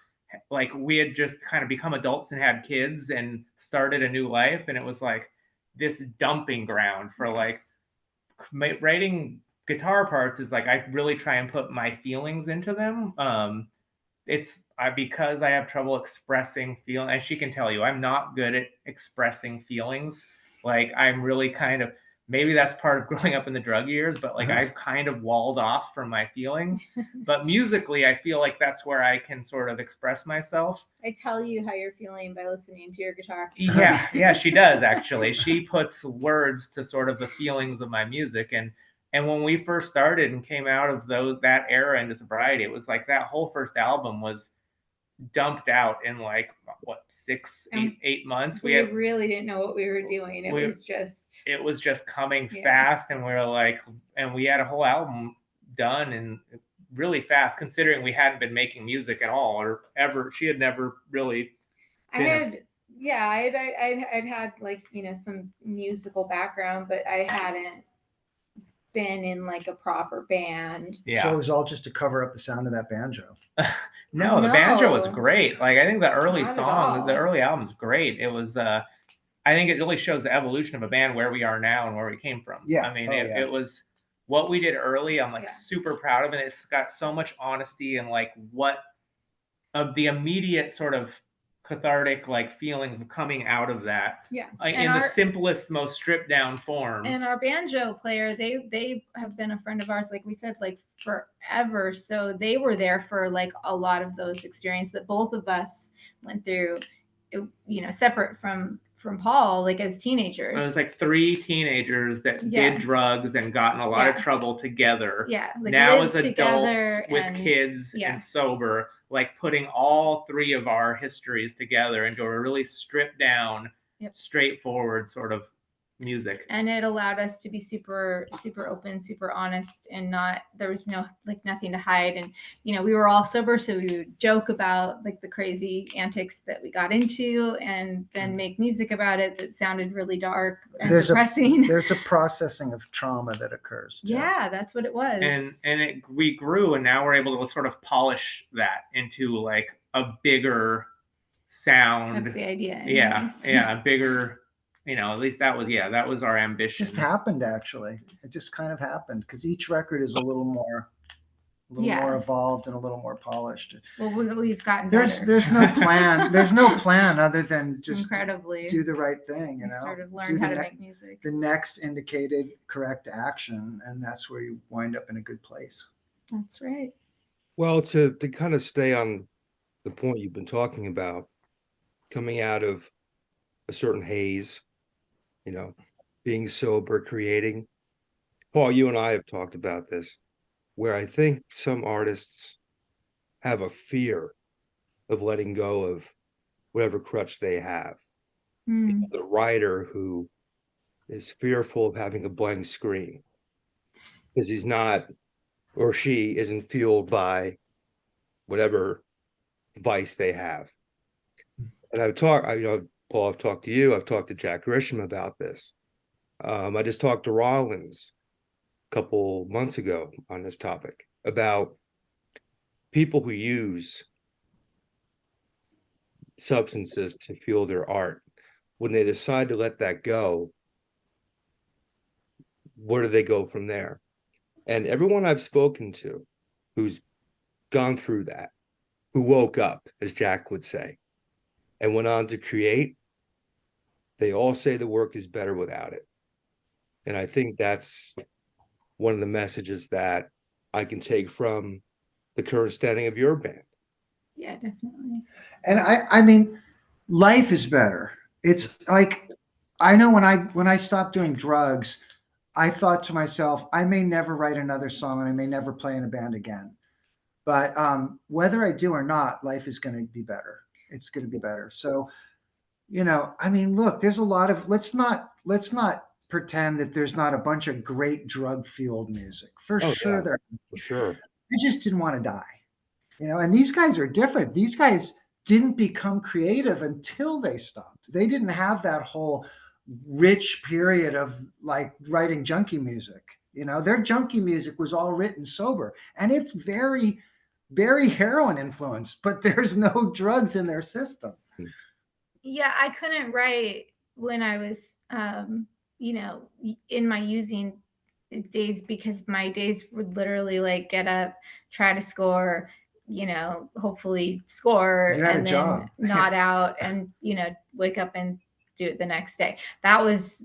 like we had just kind of become adults and had kids and started a new life, and it was like this dumping ground for like writing guitar parts. Is like I really try and put my feelings into them. Because I have trouble expressing feeling, and she can tell you I'm not good at expressing feelings. Like I'm really kind of, maybe that's part of growing up in the drug years, but like I've kind of walled off from my feelings. But musically, I feel like that's where I can sort of express myself. I tell you how you're feeling by listening to your guitar. Yeah, she does actually. She puts words to sort of the feelings of my music. And when we first started and came out of that era into sobriety, it was like that whole first album was dumped out in like what 8 months. We really didn't know what we were doing. It was just coming fast, and we were like, and we had a whole album done and really fast, considering we hadn't been making music at all or ever. She had never really. I'd had like some musical background, but I hadn't been in like a proper band. So it was all just to cover up the sound of that banjo. No, the banjo was great. Like I think the early album's great. It was I think it really shows the evolution of a band, where we are now and where we came from. Yeah. I mean, it was what we did early. I'm like super proud of it. It's got so much honesty and like what of the immediate sort of cathartic like feelings of coming out of that in the simplest, most stripped down form. And our banjo player, they have been a friend of ours, like we said, like forever. So they were there for like a lot of those experiences that both of us went through, separate from Paul, like as teenagers. It was like 3 teenagers that did drugs and got in a lot of trouble together. Like now as adults with kids and sober, like putting all 3 of our histories together into a really stripped down, straightforward sort of music. And it allowed us to be super, super open, super honest, and there was nothing to hide. And, we were all sober, so we would joke about like the crazy antics that we got into and then make music about it that sounded really dark and depressing. There's a processing of trauma that occurs too. Yeah, that's what it was. And we grew, and now we're able to sort of polish that into like a bigger sound. That's the idea. Anyways. Yeah, bigger. At least that was our ambition. It just happened, actually. It just kind of happened because each record is a little more evolved and a little more polished. Well, we've gotten better. There's no plan. There's no plan other than just incredibly do the right thing. Sort of learn how to make music. The next indicated correct action, and that's where you wind up in a good place. That's right. Well, to kind of stay on the point you've been talking about, coming out of a certain haze, you know, being sober, creating. Paul, you and I have talked about this, where I think some artists have a fear of letting go of whatever crutch they have. Mm. The writer who is fearful of having a blank screen because he's not, or she isn't fueled by whatever vice they have. And Paul, I've talked to you, I've talked to Jack Grisham about this. I just talked to Rollins a couple months ago on this topic about people who use substances to fuel their art. When they decide to let that go, where do they go from there? And everyone I've spoken to who's gone through that, who woke up, as Jack would say, and went on to create, they all say the work is better without it. And I think that's one of the messages that I can take from the current standing of your band. Yeah, definitely. And I mean, life is better. It's like, I know when I stopped doing drugs, I thought to myself, I may never write another song and I may never play in a band again. But whether I do or not, life is going to be better. It's going to be better. So, I mean, look, there's a lot of, let's not pretend that there's not a bunch of great drug fueled music. For sure Yeah, there. for sure. I just didn't want to die. And these guys are different. These guys didn't become creative until they stopped. They didn't have that whole rich period of like writing junkie music. Their junkie music was all written sober, and it's very, very heroin influenced, but there's no drugs in their system. Yeah, I couldn't write when I was, in my using days, because my days would literally like get up, try to score, hopefully score, You had a and then job. not out, and wake up and do it the next day. That was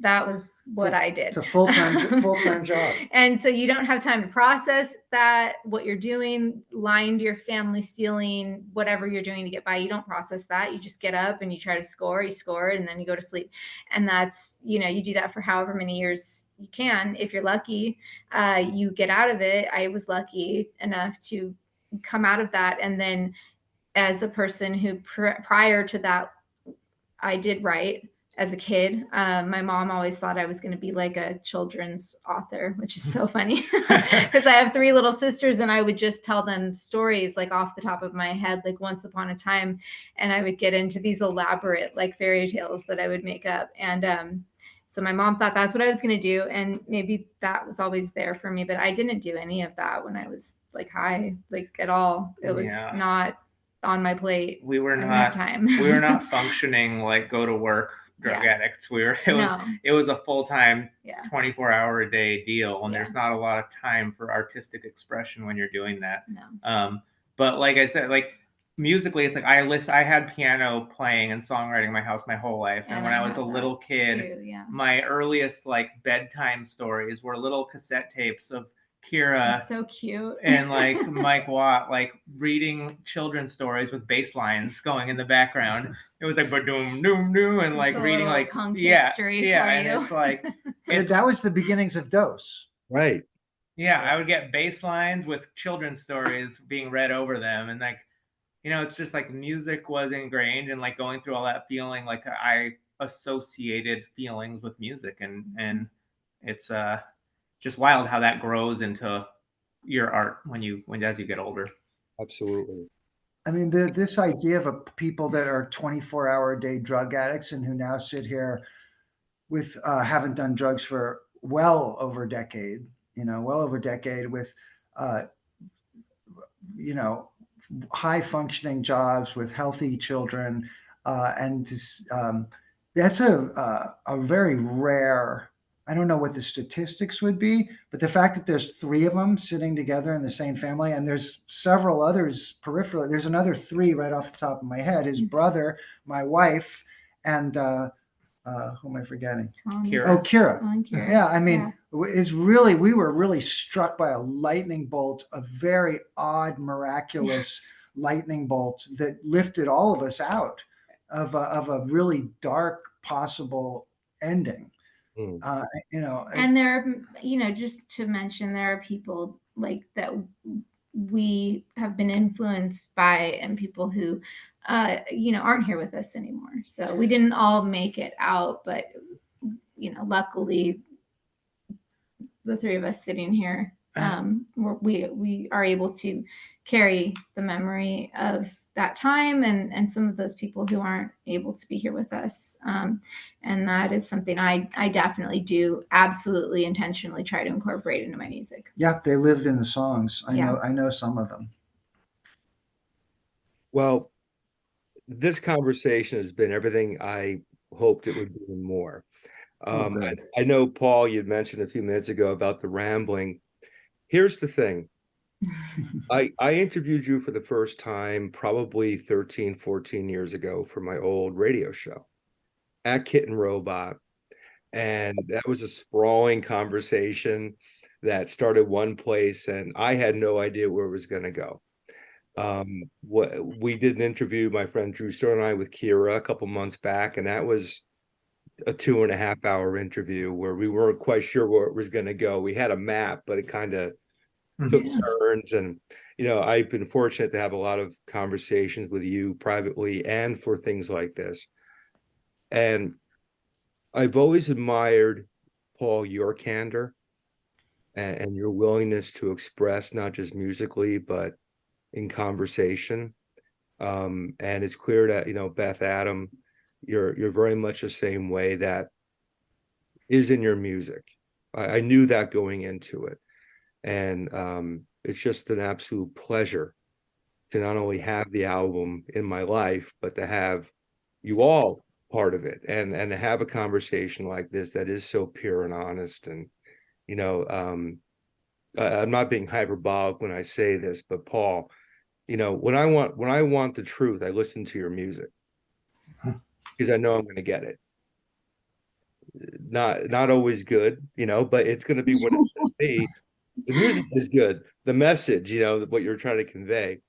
what I did. It's a full-time job. And so you don't have time to process that, what you're doing, lying to your family, stealing, whatever you're doing to get by. You don't process that. You just get up and you try to score, you score, and then you go to sleep. And that's, you do that for however many years you can. If you're lucky, you get out of it. I was lucky enough to come out of that. And then as a person who prior to that, I did write as a kid. My mom always thought I was going to be like a children's author, which is so funny because I have 3 little sisters, and I would just tell them stories like off the top of my head, like once upon a time. And I would get into these elaborate like fairy tales that I would make up. And so my mom thought that's what I was going to do. And maybe that was always there for me, but I didn't do any of that when I was like high, like at all. It was not on my plate. We were not time. We were not functioning like go to work drug addicts. It was a full-time 24-hour a day deal, and there's not a lot of time for artistic expression when you're doing that. No. But like I said, like musically, it's like I had piano playing and songwriting in my house my whole life. And when I was a little kid, too, my earliest like bedtime stories were little cassette tapes of Kira. That's so cute. And like Mike Watt, like reading children's stories with bass lines going in the background. It was like ba-doom, doom, doom, and like reading like punk history for and you. it's like that was the beginnings of Dose. Right. Yeah, I would get bass lines with children's stories being read over them, and like, it's just like music was ingrained, and like going through all that feeling, like I associated feelings with music, and it's just wild how that grows into your art as you get older. Absolutely. I mean, this idea of people that are 24-hour a day drug addicts and who now sit here with haven't done drugs for well over a decade with high functioning jobs with healthy children, and that's a very rare. I don't know what the statistics would be, but the fact that there's 3 of them sitting together in the same family, and there's several others peripherally. There's another 3 right off the top of my head. His brother, my wife, and who am I forgetting? Kira. Oh, Kira. Kira. Yeah, I mean, we were really struck by a lightning bolt of very odd, miraculous lightning bolts that lifted all of us out of a really dark possible ending. Mm. You know, And there are, you know, just to mention, there are people like that we have been influenced by, and people who, you know, aren't here with us anymore. So we didn't all make it out, but, you know, luckily the three of us sitting here, we are able to carry the memory of that time and some of those people who aren't able to be here with us. And that is something I definitely do absolutely intentionally try to incorporate into my music. yeah, they lived in the songs. Yeah. I know some of them. Well, this conversation has been everything I hoped it would be and more. Good. I know, Paul, you'd mentioned a few minutes ago about the rambling. Here's the thing. I interviewed you for the first time probably 13, 14 years ago for my old radio show at Kitten Robot. And that was a sprawling conversation that started one place, and I had no idea where it was going to go. We did an interview, my friend Drew Stone and I, with Kira a couple months back, and that was a 2.5 hour interview where we weren't quite sure where it was going to go. We had a map, but it kind of took turns. And, you know, I've been fortunate to have a lot of conversations with you privately and for things like this. And I've always admired, Paul, your candor and your willingness to express not just musically, but in conversation. And it's clear that, you know, Beth, Adam, you're very much the same way. That is in your music. I knew that going into it. And it's just an absolute pleasure to not only have the album in my life, but to have you all part of it, and to have a conversation like this that is so pure and honest. And, you know, I'm not being hyperbolic when I say this, but Paul, you know, when I want the truth, I listen to your music because I know I'm going to get it. Not always good, you know, but it's going to be what it's going to be. The music is good. The message, you know, what you're trying to convey,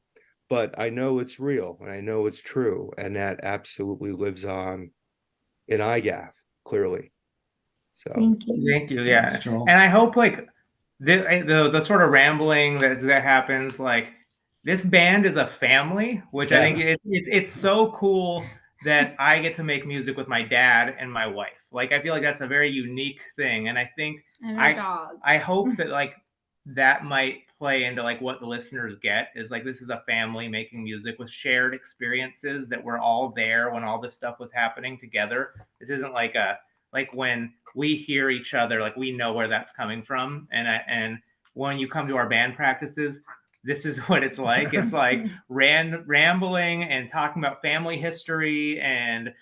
but I know it's real and I know it's true. And that absolutely lives on in IGAF, clearly. So Thank you. Thank you. Yeah. Thanks, Joel. And I hope like the sort of rambling that happens, like this band is a family, which I think it's so cool that I get to make music with my dad and my wife. Like I feel like that's a very unique thing. And I think And our dog. I hope that like that might play into like what the listeners get is like this is a family making music with shared experiences, that we're all there when all this stuff was happening together. This isn't like when we hear each other, like we know where that's coming from. And when you come to our band practices, this is what it's like. It's like rambling and talking about family history and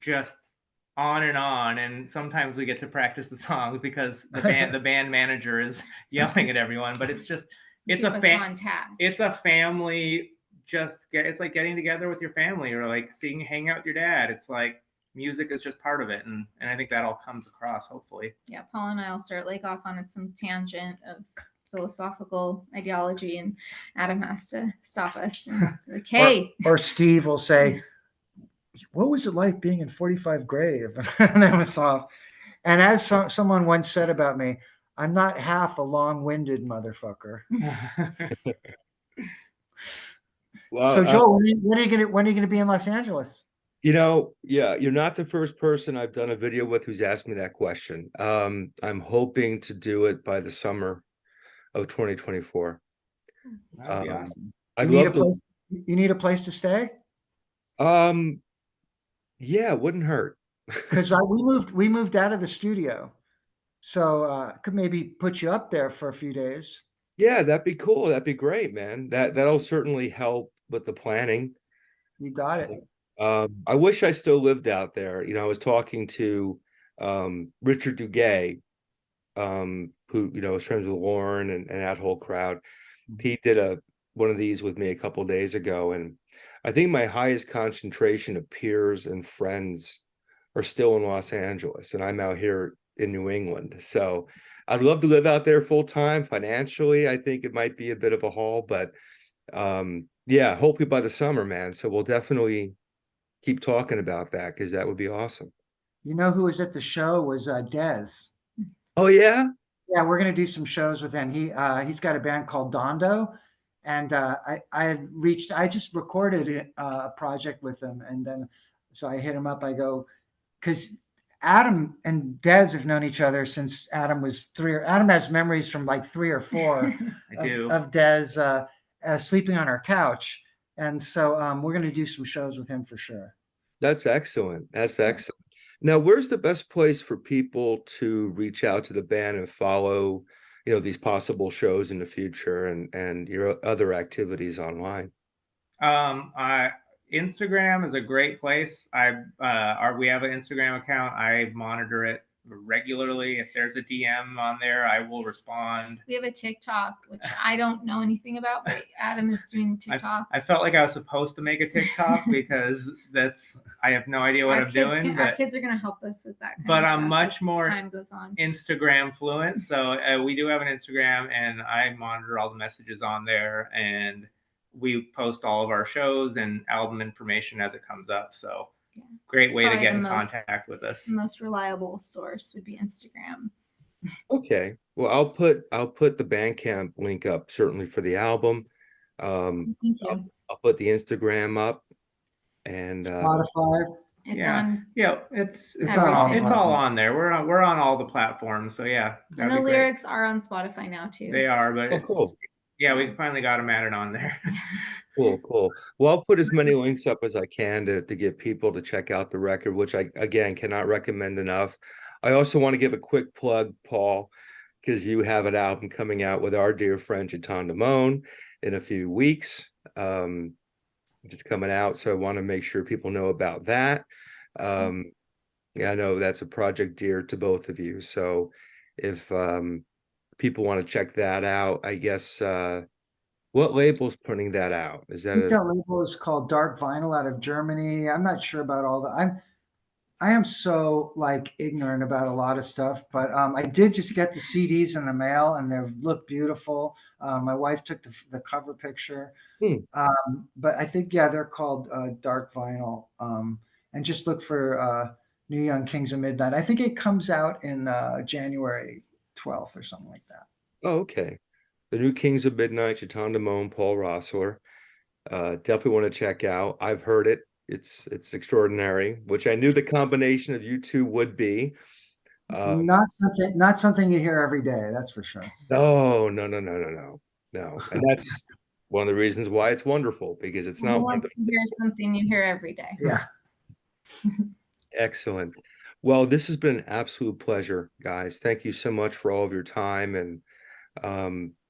just on and on. And sometimes we get to practice the songs because the band manager is yelling at everyone. But it's just it's Keep a us on task. it's a family. It's like getting together with your family, or like hang out with your dad. It's like music is just part of it, and I think that all comes across, hopefully. Yeah, Paul and I will start like off on some tangent of philosophical ideology, and Adam has to stop us and like, hey. Or Steve will say, what was it like being in 45 Grave? And then it's off. And as someone once said about me, I'm not half a long-winded motherfucker. well, So Joel, when are you gonna be in Los Angeles? you know, yeah, you're not the first person I've done a video with who's asked me that question. I'm hoping to do it by the summer of 2024. That'd be awesome. I'd love to. You need a place to stay? Yeah, it wouldn't hurt. Because we moved out of the studio, so could maybe put you up there for a few days. Yeah, that'd be cool. That'd be great, man. That'll certainly help with the planning. You got it. I wish I still lived out there. You know, I was talking to Richard Duguay, who, you know, is friends with Lauren and that whole crowd. He did one of these with me a couple of days ago, and I think my highest concentration of peers and friends are still in Los Angeles, and I'm out here in New England. So I'd love to live out there full time. Financially, I think it might be a bit of a haul, but Yeah, hopefully by the summer, man. So we'll definitely keep talking about that because that would be awesome. You know who was at the show was Dez. Oh yeah? Yeah, we're gonna do some shows with him. He's got a band called Dondo, and I just recorded a project with him, and then so I hit him up. I go because Adam and Dez have known each other since Adam was three. Adam has memories from like 3 or 4 I do. of Dez sleeping on our couch, and so we're gonna do some shows with him for sure. That's excellent. That's excellent. Now, where's the best place for people to reach out to the band and follow, these possible shows in the future and your other activities online? I Instagram is a great place. We have an Instagram account. I monitor it regularly. If there's a DM on there, I will respond. We have a TikTok, which I don't know anything about, but Adam is doing TikToks. I felt like I was supposed to make a TikTok because I have no idea what I'm doing. Our kids are going to help us with that. But I'm much more time goes on. Instagram fluent. So we do have an Instagram, and I monitor all the messages on there, and we post all of our shows and album information as it comes up. So great way to get in contact with us. The most reliable source would be Instagram. Okay. Well, I'll put the Bandcamp link up certainly for the album. Thank you. I'll put the Instagram up and Spotify. It's on. Yeah, it's all on there. We're on all the platforms. So yeah. And the lyrics are on Spotify now too. They are, but cool. Yeah, we finally got them added on there. Cool. Well, I'll put as many links up as I can to get people to check out the record, which I, again, cannot recommend enough. I also want to give a quick plug, Paul, because you have an album coming out with our dear friend Jetan Damone in a few weeks. It's coming out, so I want to make sure people know about that. I know that's a project dear to both of you. So if people want to check that out, I guess what label's putting that out? Is that that label is called Dark Vinyl out of Germany. I'm not sure about all that. I am so like ignorant about a lot of stuff, but I did just get the CDs in the mail and they look beautiful. My wife took the cover picture, but I think they're called Dark Vinyl. And just look for New Young Kings of Midnight. I think it comes out in January 12th or something like that. Oh, okay. The New Kings of Midnight, Jetan Damone, Paul Roessler. Definitely want to check out. I've heard it. It's extraordinary, which I knew the combination of you two would be. Not something you hear every day, that's for sure. No. And that's one of the reasons why it's wonderful, because it's not wonderful to hear something you hear every day. Yeah. Excellent. Well, this has been an absolute pleasure, guys. Thank you so much for all of your time and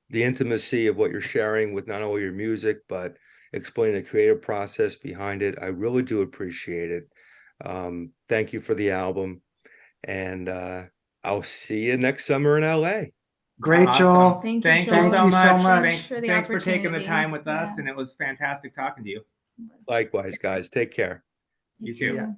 the intimacy of what you're sharing with not only your music, but explaining the creative process behind it. I really do appreciate it. Thank you for the album. And I'll see you next summer in LA. Great, Awesome. Joel. Thank you so much. Thanks for taking the time with us. And it was fantastic talking to you. Likewise, guys. Take care. You too.